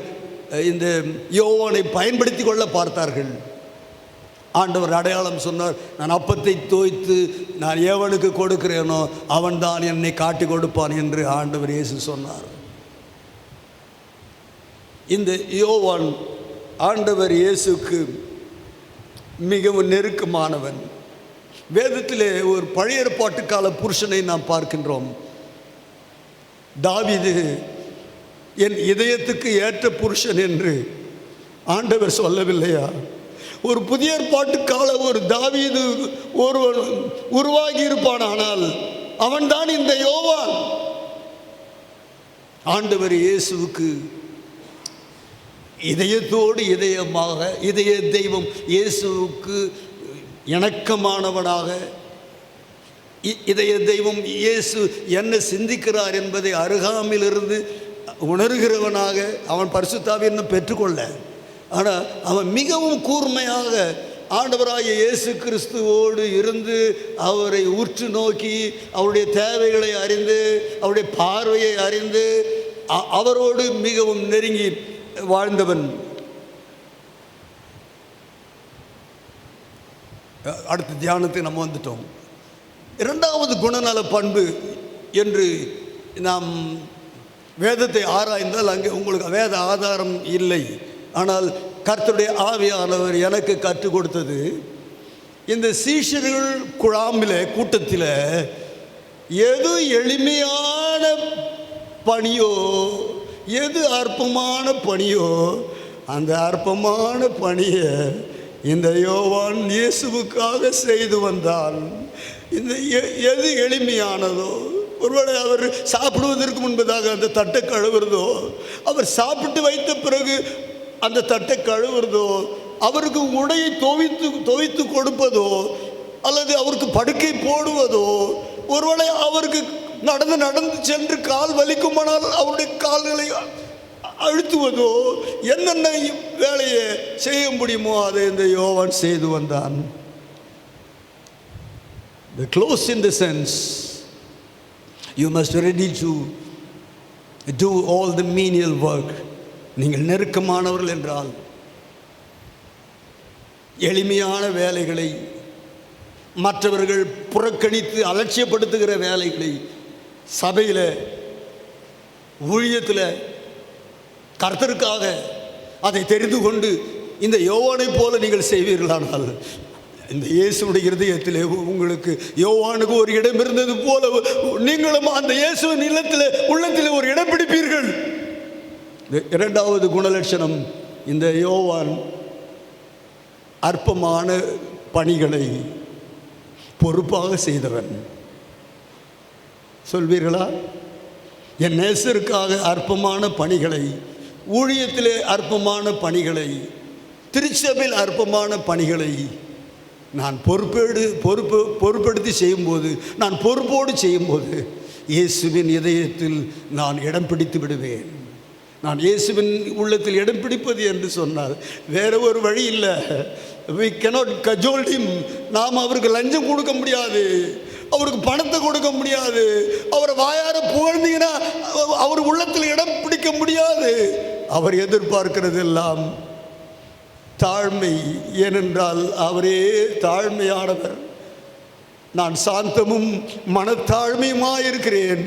இந்த யோவானை பயன்படுத்தி கொள்ள பார்த்தார்கள். ஆண்டவர் அடையாளம் சொன்னார், நான் அப்பத்தை தோய்த்து நான் எவனுக்கு கொடுக்கிறேனோ அவன் தான் என்னை காட்டி கொடுப்பான் என்று ஆண்டவர் இயேசு சொன்னார். இந்த யோவான் ஆண்டவர் இயேசுக்கு மிகவும் நெருக்கமானவன். வேதத்திலே ஒரு பழைய ஏற்பாட்டு கால புருஷனை நாம் பார்க்கின்றோம். தாவீது என் இதயத்துக்கு ஏற்ற புருஷன் என்று ஆண்டவர் சொல்லவில்லையா? ஒரு புதிய ஏற்பாட்டு கால ஒரு தாவீது ஒருவன் உருவாகி இருப்பானால் அவன்தான் இந்த யோவான். ஆண்டவர் இயேசுவுக்கு இதயத்தோடு இதயமாக, இதய தெய்வம் இயேசுவுக்கு இணக்கமானவனாக, இதய தெய்வம் இயேசு என்ன சிந்திக்கிறார் என்பதை அருகாமையிலிருந்து உணர்கிறவனாக அவன் பரிசுத்த ஆவியை பெற்றுக்கொள்ள. ஆனால் அவன் மிகவும் கூர்மையாக ஆண்டவராகிய இயேசு கிறிஸ்துவோடு இருந்து அவரை உற்று நோக்கி அவருடைய தேவைகளை அறிந்து அவருடைய பார்வையை அறிந்து அவரோடு மிகவும் நெருங்கி வாழ்ந்தவன். அடுத்த தியானத்துக்கு நம்ம வந்துட்டோம். 2வது குணநல பண்பு என்று நாம் வேதத்தை ஆராய்ந்தால் அங்கே உங்களுக்கு வேத ஆதாரம் இல்லை. ஆனால் கர்த்தருடைய ஆவியானவர் எனக்கு கற்றுக் கொடுத்தது, இந்த சீஷர்கள் குழாமில் கூட்டத்தில் எது எளிமையான பணியோ எது அற்பமான பணியோ அந்த அற்பமான பணியை இந்த யோவான் இயேசுவுக்காக செய்து வந்தான். இந்த எது எளிமையானதோ, ஒருவேளை அவர் சாப்பிடுவதற்கு முன்பதாக அந்த தட்டை கழுவுறதோ, அவர் சாப்பிட்டு வைத்த பிறகு அந்த தட்டை கழுவுறதோ, அவருக்கு உடையை துவைத்து கொடுப்பதோ, அல்லது அவருக்கு படுக்கை போடுவதோ, ஒருவேளை அவருக்கு நடந்து சென்று கால் வலிக்குமானால் அவருடைய கால்களை அழுத்துவதோ, என்னென்ன வேலையை செய்ய முடியுமோ அதை இந்த யோவான் செய்து வந்தான். The close in the sense, you must be ready to do all the menial work. நீங்கள் நெருக்கமானவர்கள் என்றால் எளிமையான வேலைகளை, மற்றவர்கள் புறக்கணித்து அலட்சியப்படுத்துகிற வேலைகளை சபையில், ஊழியத்தில் கர்த்தருக்காக அதை தெரிந்து கொண்டு இந்த யோவானை போல நீங்கள் செய்வீர்களானால், இந்த இயேசுடைய இருதயத்திலே உங்களுக்கு யோவானுக்கு ஒரு இடம் இருந்தது போல நீங்களும் அந்த இயேசுவின் உள்ளத்தில் ஒரு இடம் பிடிப்பீர்கள். இரண்டாவது குணலட்சணம், இந்த யோவான் அற்பமான பணிகளை பொறுப்பாக செய்தவன். சொல்வீர்களா? என் நேசருக்காக அற்பமான பணிகளை, ஊழியத்திலே அற்பமான பணிகளை, திருச்சபையில் அற்பமான பணிகளை நான் பொறுப்படுத்தி செய்யும்போது, நான் பொறுப்போடு செய்யும்போது இயேசுவின் இதயத்தில் நான் இடம் பிடித்து விடுவேன். நான் இயேசுவின் உள்ளத்தில் இடம் பிடிப்பது என்று சொன்னால் வேறு ஒரு வழி இல்லை. we cannot cajole him. நாம் அவருக்கு லஞ்சம் கொடுக்க முடியாது, அவருக்கு பணத்தை கொடுக்க முடியாது, அவரை வாயார புகழ்ந்தீங்கன்னா அவர் உள்ளத்தில் இடம் பிடிக்க முடியாது. அவர் எதிர்பார்க்கிறது எல்லாம் தாழ்மை. ஏனென்றால் அவரே தாழ்மையானவர். நான் சாந்தமும் மனத்தாழ்மையுமாயிருக்கிறேன்,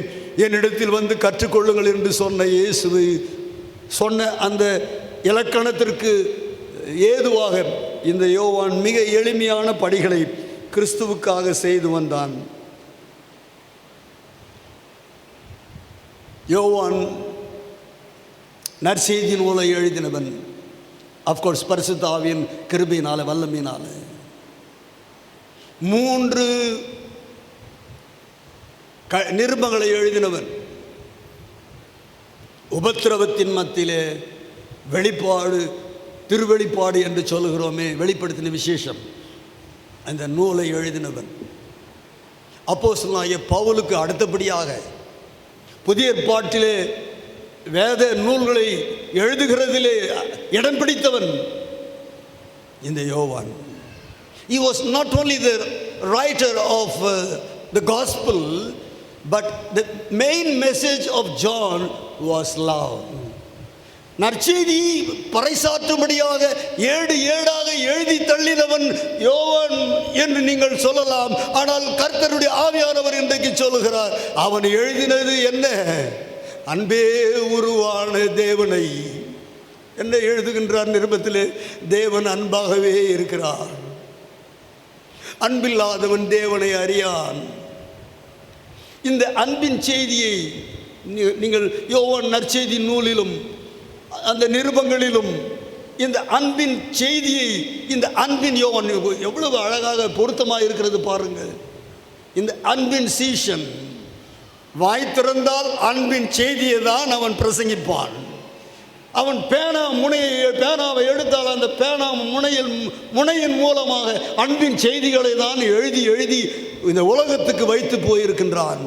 என்னிடத்தில் வந்து கற்றுக்கொள்ளுங்கள் என்று சொன்ன இயேசுவை சொன்ன அந்த இலக்கணத்திற்கு ஏதுவாக இந்த யோவான் மிக எளிமையான படிகளை கிறிஸ்துவுக்காக செய்து வந்தான். யோவான் நற்செய்தி நூலை எழுதினவன். அஃப்கோர்ஸ் பரிசுத்த ஆவியின் கிருபையினால, வல்லமையினால 3 நிருபங்களை எழுதினவன். உபத்திரவத்தின் மத்தியிலே வெளிப்பாடு, திருவெளிப்பாடு என்று சொல்லுகிறோமே, வெளிப்படுத்தின விசேஷம், அந்த நூலை எழுதினவன். அப்போஸ்தலனாகிய பவுலுக்கு அடுத்தபடியாக புதிய ஏற்பாட்டிலே வேத நூல்களை எழுதுகிறதிலே இடம் பிடித்தவன் இந்த யோவான். He was not only the writer of the gospel, but the main message of John was love. நற்செய்தி பறைசாற்றும்படியாக ஏடாக எழுதி தள்ளினவன் யோவான் என்று நீங்கள் சொல்லலாம். ஆனால் கர்த்தருடைய ஆவியானவர் இன்றைக்கு சொல்லுகிறார், அவன் எழுதினது என்ன? அன்பே உருவான தேவனை. என்ன எழுதுகின்றார் நிருபத்திலே? தேவன் அன்பாகவே இருக்கிறார், அன்பில்லாதவன் தேவனை அறியான். இந்த அன்பின் செய்தியை நீங்கள் யோவான் நற்செய்தி நூலிலும் அந்த நிருபங்களிலும் இந்த அன்பின் செய்தியை, இந்த அன்பின் யோவான் எவ்வளவு அழகாக பொருத்தமாக இருக்கிறது பாருங்கள். இந்த அன்பின் சீஷன் வாய் திறந்தால் அன்பின் செய்தியை தான் அவன் பிரசங்கிப்பான். அவன் பேனாவை எடுத்தால் அந்த பேனா முனையின் மூலமாக அன்பின் செய்திகளை தான் எழுதி இந்த உலகத்துக்கு வைத்து போயிருக்கின்றான்.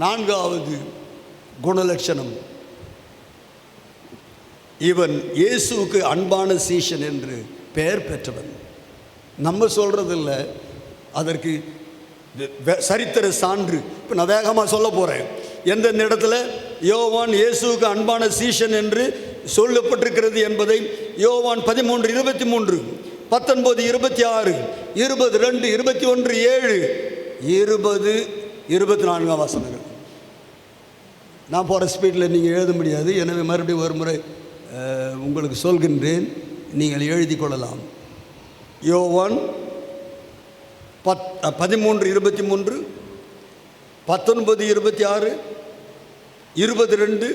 4வது குணலட்சணம், இவன் இயேசுவுக்கு அன்பான சீஷன் என்று பெயர் பெற்றவன். நம்ம சொல்றதில்ல, அதற்கு சரித்திர சான்று. இப்போ நான் வேகமாக சொல்ல போகிறேன். எந்தெந்த இடத்துல யோவான் இயேசுவுக்கு அன்பான சீஷன் என்று சொல்லப்பட்டிருக்கிறது என்பதை யோவான் 13:23, 19:26, 22, 21, 7, 20, 24 வசனங்கள். நான் போகிற ஸ்பீடில் நீங்கள் எழுத முடியாது, எனவே மறுபடியும் ஒரு முறை உங்களுக்கு சொல்கின்றேன், நீங்கள் எழுதி கொள்ளலாம். யோவான் 13:23, 19, 26, 22,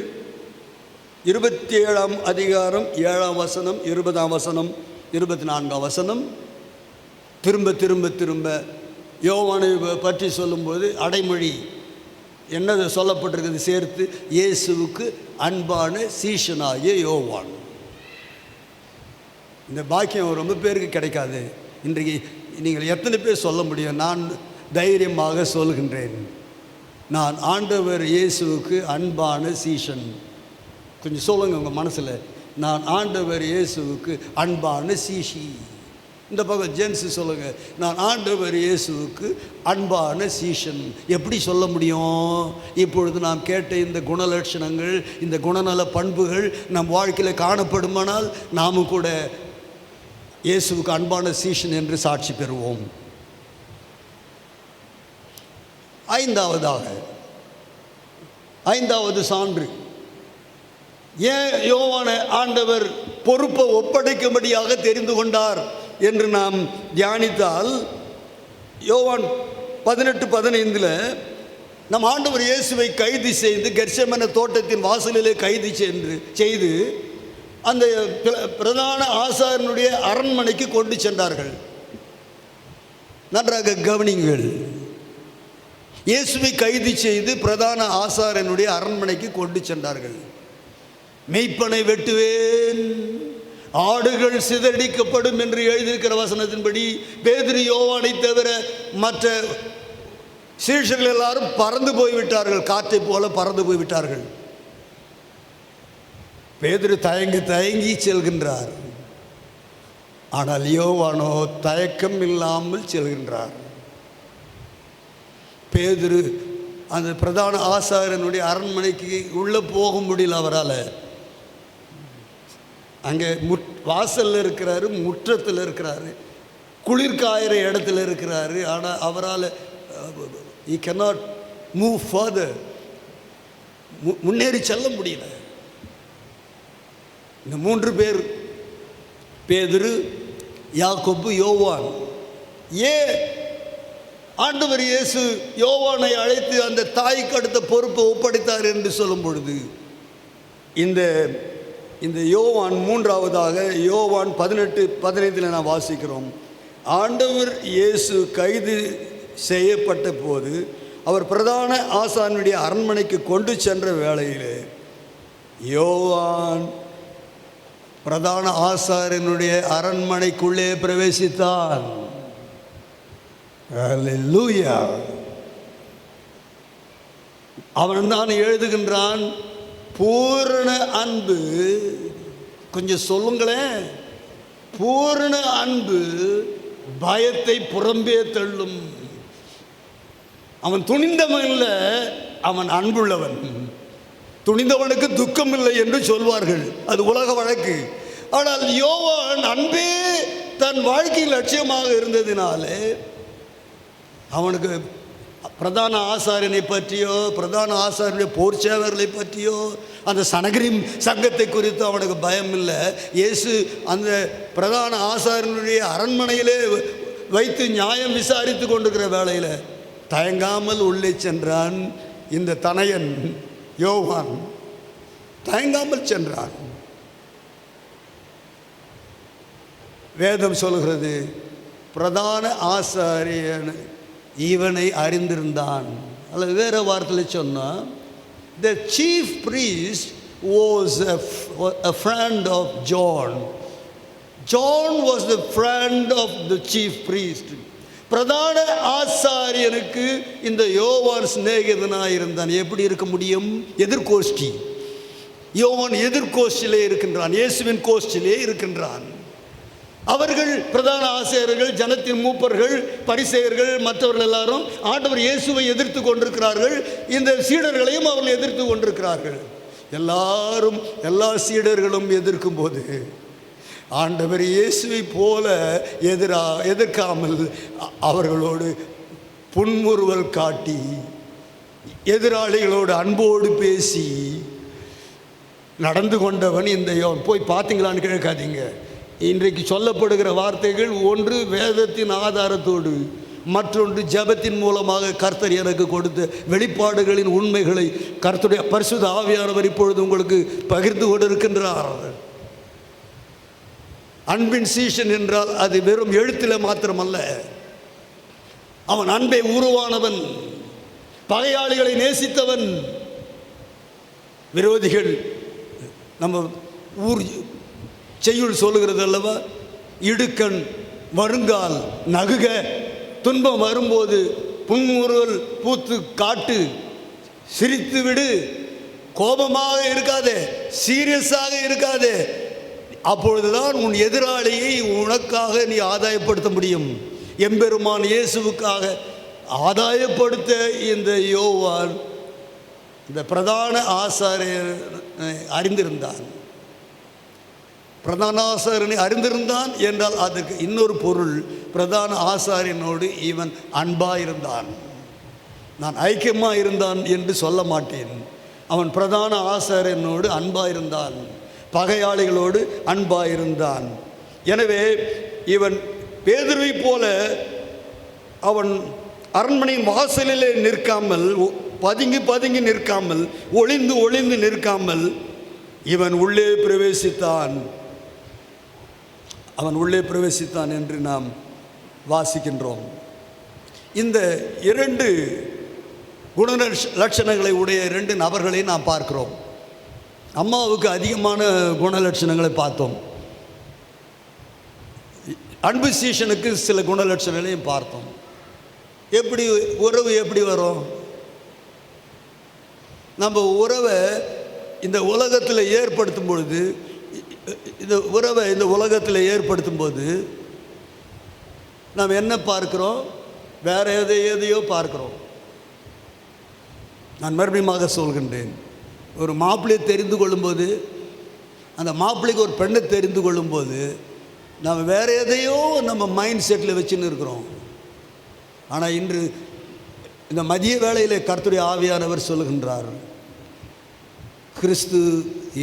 27 அதிகாரம் 7 வசனம், 20 வசனம், 24 வசனம். திரும்ப திரும்ப திரும்ப யோவானை பற்றி சொல்லும்போது அடைமொழி என்ன சொல்லப்பட்டிருக்குது சேர்த்து, இயேசுவுக்கு அன்பான சீஷனாகிய யோவான். இந்த பாக்கியம் ரொம்ப பேருக்கு கிடைக்காது. இன்றைக்கு நீங்கள் எத்தனை பேர் சொல்ல முடியும்? நான் தைரியமாக சொல்கின்றேன், நான் ஆண்டவர் இயேசுவுக்கு அன்பான சீஷன். கொஞ்சம் சொல்லுங்கள் உங்கள் மனசில், நான் ஆண்டவர் இயேசுவுக்கு அன்பான சீஷி. இந்த பக்கம் ஜென்ஸு சொல்லுங்கள், நான் ஆண்டவர் இயேசுவுக்கு அன்பான சீஷன். எப்படி சொல்ல முடியும்? இப்பொழுது நாம் கேட்ட இந்த குணலட்சணங்கள், இந்த குணநல பண்புகள் நம் வாழ்க்கையில் காணப்படுமானால் நாமும் கூட இயேசுவுக்கு அன்பான சீஷன் என்று சாட்சி பெறுவோம். ஐந்தாவது சான்று, ஏன் யோவானை ஆண்டவர் பொறுப்பை ஒப்படைக்கும்படியாக தெரிந்து கொண்டார் என்று நாம் தியானித்தால், யோவான் 18:15 நம் ஆண்டவர் இயேசுவை கைது செய்து கெர்செமனே தோட்டத்தின் வாசலிலே கைது செய்து அந்த பிரதான ஆசாரியனுடைய அரண்மனைக்கு கொண்டு சென்றார்கள். நன்றாக கவனிங்கள். இயேசுவை கைது செய்து பிரதான ஆசாரியனுடைய அரண்மனைக்கு கொண்டு சென்றார்கள். மெய்ப்பனை வெட்டுவேன், ஆடுகள் சிதறடிக்கப்படும் என்று எழுதியிருக்கிற வசனத்தின்படி பேதுரு யோவானை தவிர மற்ற சீஷர்கள் எல்லாரும் பறந்து போய்விட்டார்கள், காற்றை போல பறந்து போய்விட்டார்கள். பேதுரு தயங்கி செல்கின்றார். ஆனால் யோவானோ தயக்கம் இல்லாமல் செல்கின்றார். பேதுரு அந்த பிரதான ஆசாரியனுடைய அரண்மனைக்கு உள்ளே போக முடியல அவரால். அங்கே வாசலில் இருக்கிறாரு, முற்றத்தில் இருக்கிறாரு, குளிர்காயிற இடத்துல இருக்கிறாரு. ஆனால் அவரால் he cannot move further, முன்னேறி செல்ல முடியல. இந்த 3 பேர், பேதுரு, யாக்கோபு, யோவான், ஏன் ஆண்டவர் இயேசு யோவானை அழைத்து அந்த தாய்க்கு அடுத்த பொறுப்பை ஒப்படைத்தார் என்று சொல்லும் பொழுது, இந்த யோவான் 3ஆவதாக யோவான் 18:15 நாம் வாசிக்கிறோம். ஆண்டவர் இயேசு கைது செய்யப்பட்ட போது அவர் பிரதான ஆசாரியனுடைய அரண்மனைக்கு கொண்டு சென்ற வேளையிலே யோவான் பிரதான ஆசாரியனுடைய அரண்மனைக்குள்ளே பிரவேசித்தான். அல்லேலூயா. அவன் தான் எழுதுகின்றான், பூரண அன்பு, கொஞ்சம் சொல்லுங்களேன், பூரண அன்பு பயத்தை புறம்பே தள்ளும். அவன் துணிந்தவன் இல்லை, அவன் அன்புள்ளவன். துணிந்தவனுக்கு துக்கம் இல்லை என்று சொல்வார்கள், அது உலக வழக்கு. ஆனால் யோவான் அன்பே தன் வாழ்க்கையில் லட்சியமாக இருந்ததினாலே அவனுக்கு பிரதான ஆசாரியனை பற்றியோ பிரதான ஆசாரியனுடைய போர் சேவர்களை பற்றியோ அந்த சனகரிம் சங்கத்தை குறித்து அவனுக்கு பயம் இல்லை. இயேசு அந்த பிரதான ஆசாரியனுடைய அரண்மனையிலே வைத்து நியாயம் விசாரித்து கொண்டிருக்கிற வேளையில் தயங்காமல் உள்ளே சென்றான். இந்த தனையன் யோவான் தயங்காமல் சென்றான். வேதம் சொல்கிறது, பிரதான ஆசாரியன் இவனை அறிந்திருந்தான். அல்லது வேற வார்த்தையில் சொன்னால், the chief priest was a friend of John. John was the friend of the chief priest. பிரதான ஆசாரியனுக்கு இந்த யோவான் சிநேகிதனாக இருந்தான். எப்படி இருக்க முடியும்? எதிர்கோஷ்டி. யோவான் எதிர்கோஷ்டியிலே இருக்கின்றான், இயேசுவின் கோஷ்டியிலே இருக்கின்றான். அவர்கள் பிரதான ஆசாரியர்கள், ஜனத்தின் மூப்பர்கள், பரிசேயர்கள், மற்றவர்கள் எல்லாரும் ஆண்டவர் இயேசுவை எதிர்த்து கொண்டிருக்கிறார்கள். இந்த சீடர்களையும் அவர்கள் எதிர்த்து கொண்டிருக்கிறார்கள். எல்லா சீடர்களும் எதிர்க்கும் போது ஆண்டவர் இயேசுவை போல எதிர்க்காமல் அவர்களோடு புன்முறுவல் காட்டி எதிராளிகளோடு அன்போடு பேசி நடந்து கொண்டவன் இந்த யோவான். போய் பார்த்தீங்களான்னு கேட்காதீங்க. இன்றைக்கு சொல்லப்படுகிற வார்த்தைகள் ஒன்று வேதத்தின் ஆதாரத்தோடு, மற்றொன்று ஜெபத்தின் மூலமாக கர்த்தர் எனக்கு கொடுத்த வெளிப்பாடுகளின் உண்மைகளை கர்த்தருடைய பரிசுத்த ஆவியானவர் இப்பொழுது உங்களுக்கு பகிர்ந்து கொண்டிருக்கின்றார். அன்பின் சீஷன் என்றால் அது வெறும் எழுத்தில் மாத்திரமல்ல, அவன் அன்பை உருவானவன், பகையாளிகளை நேசித்தவன். விரோதிகள் நம்ம ஊர் செய்யுள் சொல்லுகிறது அல்லவா, இடுக்கண் வருங்கால் நகுக, துன்பம் வரும்போது புன்முறுவல் பூத்து காட்டு, சிரித்து விடு, கோபமாக இருக்காதே, சீரியஸாக இருக்காதே, அப்பொழுதுதான் உன் எதிராளியை உனக்காக நீ ஆதாயப்படுத்த முடியும். எம்பெருமான் இயேசுவுக்காக ஆதாயப்படுத்த இந்த யோவான் இந்த பிரதான ஆசாரியர் அறிந்திருந்தான். பிரதான ஆசாரியனை அறிந்திருந்தான் என்றால் அதுக்கு இன்னொரு பொருள், பிரதான ஆசாரியனோடு இவன் அன்பாயிருந்தான். நான் ஐக்கியமாக இருந்தான் என்று சொல்ல மாட்டேன். அவன் பிரதான ஆசாரியனோடு அன்பாயிருந்தான், பகையாளிகளோடு அன்பாயிருந்தான். எனவே இவன் பேதுருவை போல அவன் அரண்மனையின் வாசலிலே நிற்காமல், பதுங்கி பதுங்கி நிற்காமல், ஒளிந்து ஒளிந்து நிற்காமல் இவன் உள்ளே பிரவேசித்தான். அவன் உள்ளே பிரவேசித்தான் என்று நாம் வாசிக்கின்றோம். இந்த இரண்டு குணலட்சணங்களை உடைய இரண்டு நபர்களை நாம் பார்க்கிறோம். அம்மாவுக்கு அதிகமான குணலட்சணங்களை பார்த்தோம். அன்பு சீஷனுக்கு சில குணலட்சணங்களையும் பார்த்தோம். எப்படி உறவு எப்படி வரும்? நம்ம உறவை இந்த உலகத்தில் ஏற்படுத்தும் பொழுது, இந்த உறவை இந்த உலகத்தில் ஏற்படுத்தும் போது நாம் என்ன பார்க்கிறோம்? வேற எதையோ பார்க்கிறோம். நான் மறுபடியும் சொல்கின்றேன், ஒரு மாப்பிள்ளையை தெரிந்து கொள்ளும்போது, அந்த மாப்பிள்ளைக்கு ஒரு பெண்ணை தெரிந்து கொள்ளும்போது நம்ம வேற எதையோ நம்ம மைண்ட் செட்டில் வச்சுன்னு இருக்கிறோம். ஆனால் இன்று இந்த மதிய வேளையில் கர்த்தருடைய ஆவியானவர் சொல்லுகின்றார், கிறிஸ்து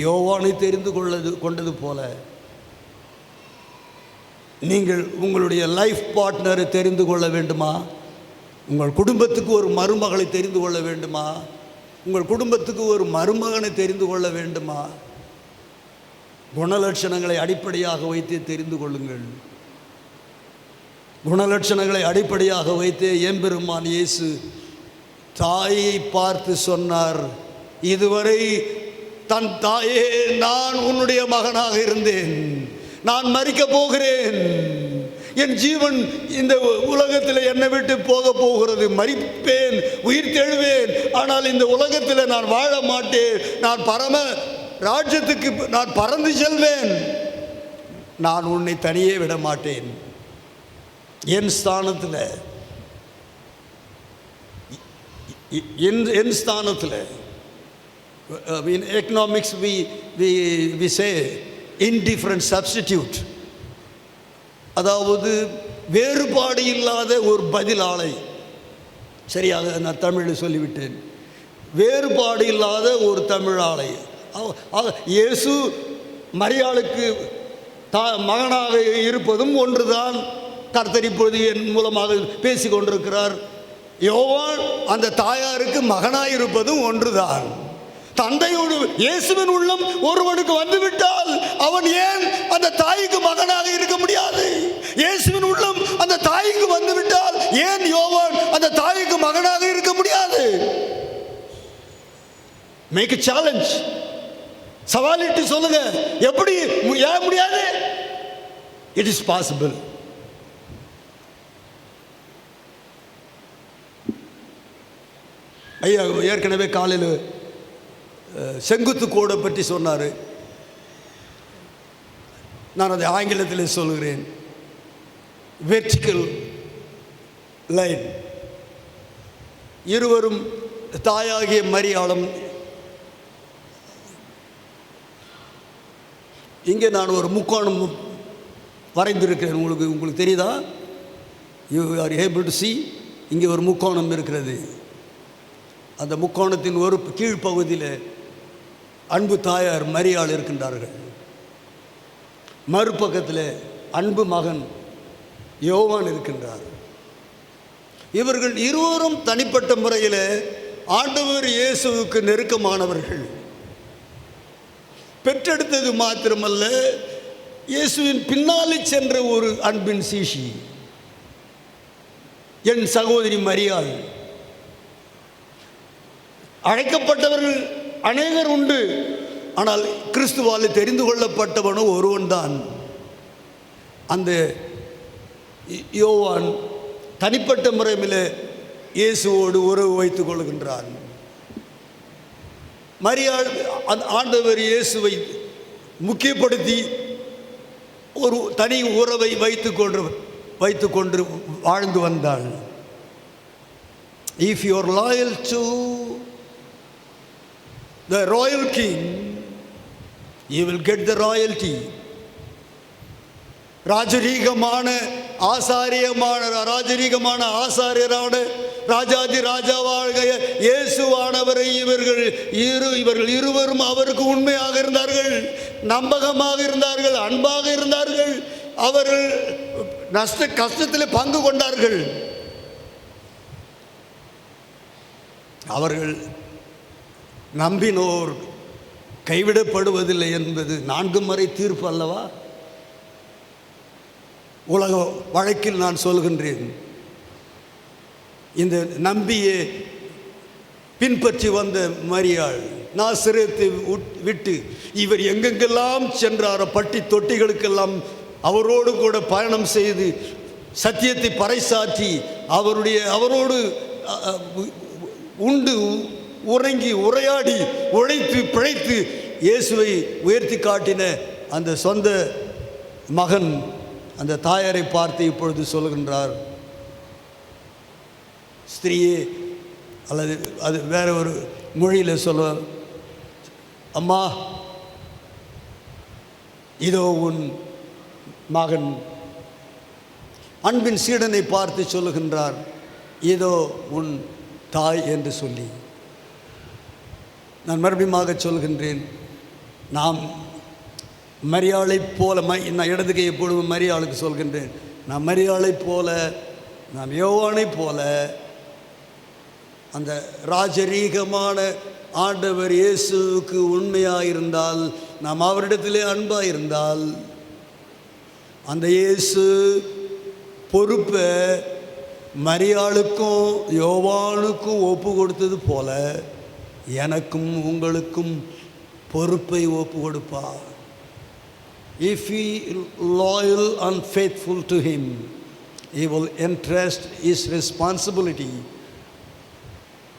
யோவானை தெரிந்து கொண்டது போல நீங்கள் உங்களுடைய லைஃப் பார்ட்னரை தெரிந்து கொள்ள வேண்டுமா? உங்கள் குடும்பத்துக்கு ஒரு மருமகளை தெரிந்து கொள்ள வேண்டுமா? உங்கள் குடும்பத்துக்கு ஒரு மருமகனை தெரிந்து கொள்ள வேண்டுமா? குணலட்சணங்களை அடிப்படையாக வைத்து தெரிந்து கொள்ளுங்கள். குணலட்சணங்களை அடிப்படையாக வைத்து எம்பெருமான் இயேசு தாயை பார்த்து சொன்னார், இதுவரை தன் தாயே, நான் உன்னுடைய மகனாக இருந்தேன், நான் மரிக்கப் போகிறேன், என் ஜீவன் இந்த உலகத்தில் என்னை விட்டு போக போகிறது, மரிப்பேன், உயிர் தெழுவேன், ஆனால் இந்த உலகத்தில் நான் வாழ மாட்டேன், நான் பரம ராஜ்யத்துக்கு நான் பறந்து செல்வேன், நான் உன்னை தனியே விட மாட்டேன். என் ஸ்தானத்தில் என் ஸ்தானத்தில் in economics we say indifferent substitute, அதாவது வேறுபாடு இல்லாத ஒரு பதில் ஆளை. சரியாக நான் தமிழில் சொல்லிவிட்டேன். வேறுபாடு இல்லாத ஒரு தமிழ் ஆளை. இயேசு மரியாளுக்கு மகனாக இருப்பதும் ஒன்றுதான். கர்த்தர் இப்பொழுது என் மூலமாக பேசி கொண்டிருக்கிறார். யோவான் அந்த தாயாருக்கு மகனாக இருப்பதும் ஒன்றுதான். தந்தையோடு இயேசுவின் உள்ளம் ஒருவனுக்கு வந்துவிட்டால் அவன் ஏன் அந்த தாய்க்கு மகனாக இருக்க முடியாது? இயேசுவின் உள்ளம் அந்த தாய்க்கு வந்துவிட்டால் ஏன் யோவான் அந்த தாய்க்கு மகனாக இருக்க முடியாது? மேக் எ சேலஞ்ச், சவாலிட்டு சொல்லுங்க, எப்படி ஏன் முடியாது? It is possible. ஐயா ஏற்கனவே காலையில் செங்குத்து கோடை பற்றி சொன்னார். நான் அதை ஆங்கிலத்தில் சொல்கிறேன், வெர்டிக்கல் லைன். இருவரும் தாயாகிய மரியாளும். இங்கே நான் ஒரு முக்கோணம் வரைந்திருக்கிறேன். உங்களுக்கு தெரியுதா? You are able to see. இங்கே ஒரு முக்கோணம் இருக்கிறது. அந்த முக்கோணத்தின் ஒரு கீழ்ப்பகுதியில் அன்பு தாயார் மரியாள் இருக்கின்றார்கள். மறுபக்கத்தில் அன்பு மகன் யோவான் இருக்கின்றார். இவர்கள் இருவரும் தனிப்பட்ட முறையில் ஆண்டவர் இயேசுவுக்கு நெருக்கமானவர்கள். பெற்றெடுத்தது மாத்திரமல்ல, இயேசுவின் பின்னாலே சென்ற ஒரு அன்பின் சீஷி என் சகோதரி மரியாள். அழைக்கப்பட்டவர்கள் அநேகர் உண்டு, ஆனால் கிறிஸ்துவால் தெரிந்து கொள்ளப்பட்டவனும் ஒருவன்தான். அந்த யோவான் தனிப்பட்ட முறையில் இயேசுவோடு உறவு வைத்துக் கொள்கின்றான். மரியாள் ஆண்டவர் இயேசுவை முக்கியப்படுத்தி ஒரு தனி உறவை வைத்துக்கொண்டு வாழ்ந்து வந்தாள். If you are loyal to the royal king, you will get the royalty. ராஜரீகமான ஆசாரியரான ராஜாதி ராஜாவாக இயேசுவானவரை இவர்கள் இருவரும் அவருக்கு உண்மையாக இருந்தார்கள், நம்பகமாக இருந்தார்கள், அன்பாக இருந்தார்கள். அவர்கள் கஷ்டத்தில் பங்கு கொண்டார்கள். அவர்கள் நம்பினோர் கைவிடப்படுவதில்லை என்பது 4 முறை தீர்ப்பு அல்லவா? உலக வழக்கில் நான் சொல்கின்றேன். இந்த நம்பியை பின்பற்றி வந்த மரியாள் நாசரேத்தை விட்டு இவர் எங்கெங்கெல்லாம் சென்றாரோ பட்டி தொட்டிகளுக்கெல்லாம் அவரோடு கூட பயணம் செய்து சத்தியத்தை பறைசாற்றி அவரோடு உண்டு உறங்கி உரையாடி உழைத்து பிழைத்து இயேசுவை உயர்த்தி காட்டின அந்த சொந்த மகன் அந்த தாயாரை பார்த்து இப்பொழுது சொல்கின்றார், ஸ்திரீயே, அல்லது அது வேற ஒரு மொழியில் சொல்ல, அம்மா இதோ உன் மகன். அன்பின் சீடனை பார்த்து சொல்லுகின்றார், இதோ உன் தாய் என்று சொல்லி. நான் மறுபடியுமாக சொல்கின்றேன், நாம் மரியாளைப் போல நான் இடது கை எப்பொழுதும் மரியாளுக்கு சொல்கின்றேன், நாம் மரியாளைப் போல, நாம் யோவானைப் போல அந்த ராஜரீகமான ஆண்டவர் இயேசுவுக்கு உண்மையாக இருந்தால், நாம் அவரிடத்திலே அன்பாக இருந்தால், அந்த இயேசு பொறுப்பை மரியாளுக்கும் யோவானுக்கும் ஒப்பு கொடுத்தது போல எனக்கும் உங்களுக்கும் பொறுப்பை ஒப்பு கொடுப்பார். If we loyal and faithful to him, he will entrust his responsibility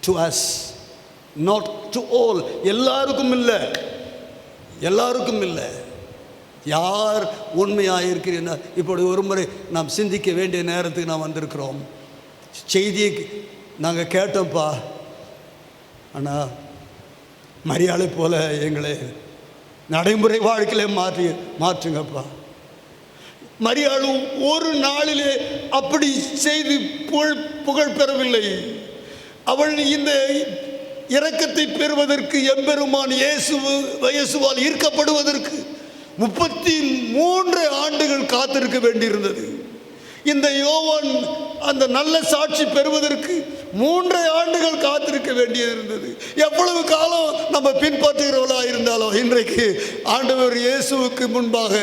to us, not to all. எல்லாருக்கும் இல்லை. யார் உண்மையாக இருக்கிறீங்க? இப்படி ஒரு முறை நாம் சிந்திக்க வேண்டிய நேரத்துக்கு நாம் வந்திருக்கிறோம். செய்தியை நாங்கள் கேட்டோம்ப்பா, ஆனால் மரியாதை போல எங்களை நடைமுறை வாழ்க்கையிலே மாற்றுங்கப்பா. மரியாளும் ஒரு நாளிலே அப்படி செய்து புகழ் பெறவில்லை. அவள் இந்த இரக்கத்தை பெறுவதற்கு, எம்பெருமான் இயேசுவால் ஈர்க்கப்படுவதற்கு 33 ஆண்டுகள் காத்திருக்க வேண்டியிருந்தது. இந்த யோவான் அந்த நல்ல சாட்சி பெறுவதற்கு 3 ஆண்டுகள் காத்திருக்க வேண்டியிருந்தது. எவ்வளவு காலம் நம்ம பின்பற்றுகிறவர்களாக இருந்தாலும் இன்றைக்கு ஆண்டவர் இயேசுவுக்கு முன்பாக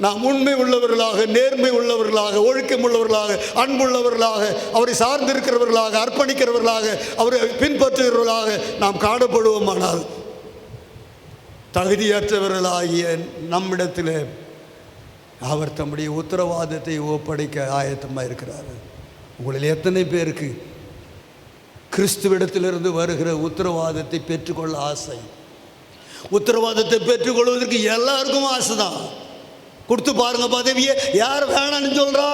நாம் உண்மை உள்ளவர்களாக, நேர்மை உள்ளவர்களாக, ஒழுக்கம் உள்ளவர்களாக, அன்புள்ளவர்களாக, அவரை சார்ந்திருக்கிறவர்களாக, அர்ப்பணிக்கிறவர்களாக, அவரை பின்பற்றுகிறவர்களாக நாம் காணப்படுவோமானால் தகுதியற்றவர்களாகிய நம்மிடத்தில் அவர் தம்முடைய உத்தரவாதத்தை ஒப்படைக்க ஆயத்தமாக இருக்கிறார். உங்களில் எத்தனை பேருக்கு கிறிஸ்துவிடத்திலிருந்து வருகிற உத்தரவாதத்தை பெற்றுக்கொள்ள ஆசை? உத்தரவாதத்தை பெற்றுக்கொள்வதற்கு எல்லாருக்கும் ஆசை தான். கொடுத்து பாருங்க பதவியை. யார் வேணான்னு சொல்றா?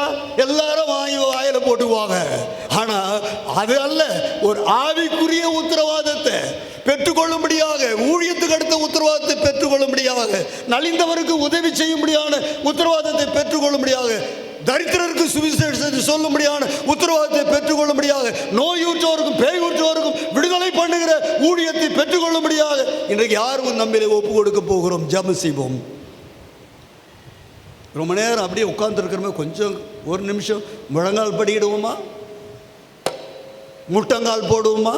எல்லாரும் வாயில போட்டுவாங்க. ஆனா அது அல்ல, ஒரு ஆவிக்குரிய உத்தரவாதத்தை பெற்றுக்கொள்ளும்படியாக, ஊழியத்துக்கு அடுத்த உத்தரவாதத்தை பெற்றுக்கொள்ளும்படியாக, நலிந்தவருக்கு உதவி செய்யும்படியான உத்தரவாதத்தை பெற்றுக்கொள்ளும்படியாக, தரித்திரருக்கு சுவிசேஷத்தை சொல்லும்படியான உத்தரவாதத்தை பெற்றுக்கொள்ளும்படியாக, நோயுற்றோருக்கும் பேயுற்றோருக்கும் விடுதலை பண்ணுகிற ஊழியத்தை பெற்றுக்கொள்ளும்படியாக இன்றைக்கு யாரும் நம்மளை ஒப்பு கொடுக்க போகிறோம்? ஜெபம் செய்வோம். ரொம்ப நேரம் அப்படியே உட்கார்ந்துருக்கிறோமே, கொஞ்சம் ஒரு நிமிஷம் முழங்கால் படிக்கிடுவோமா? முட்டங்கால் போடுவோமா?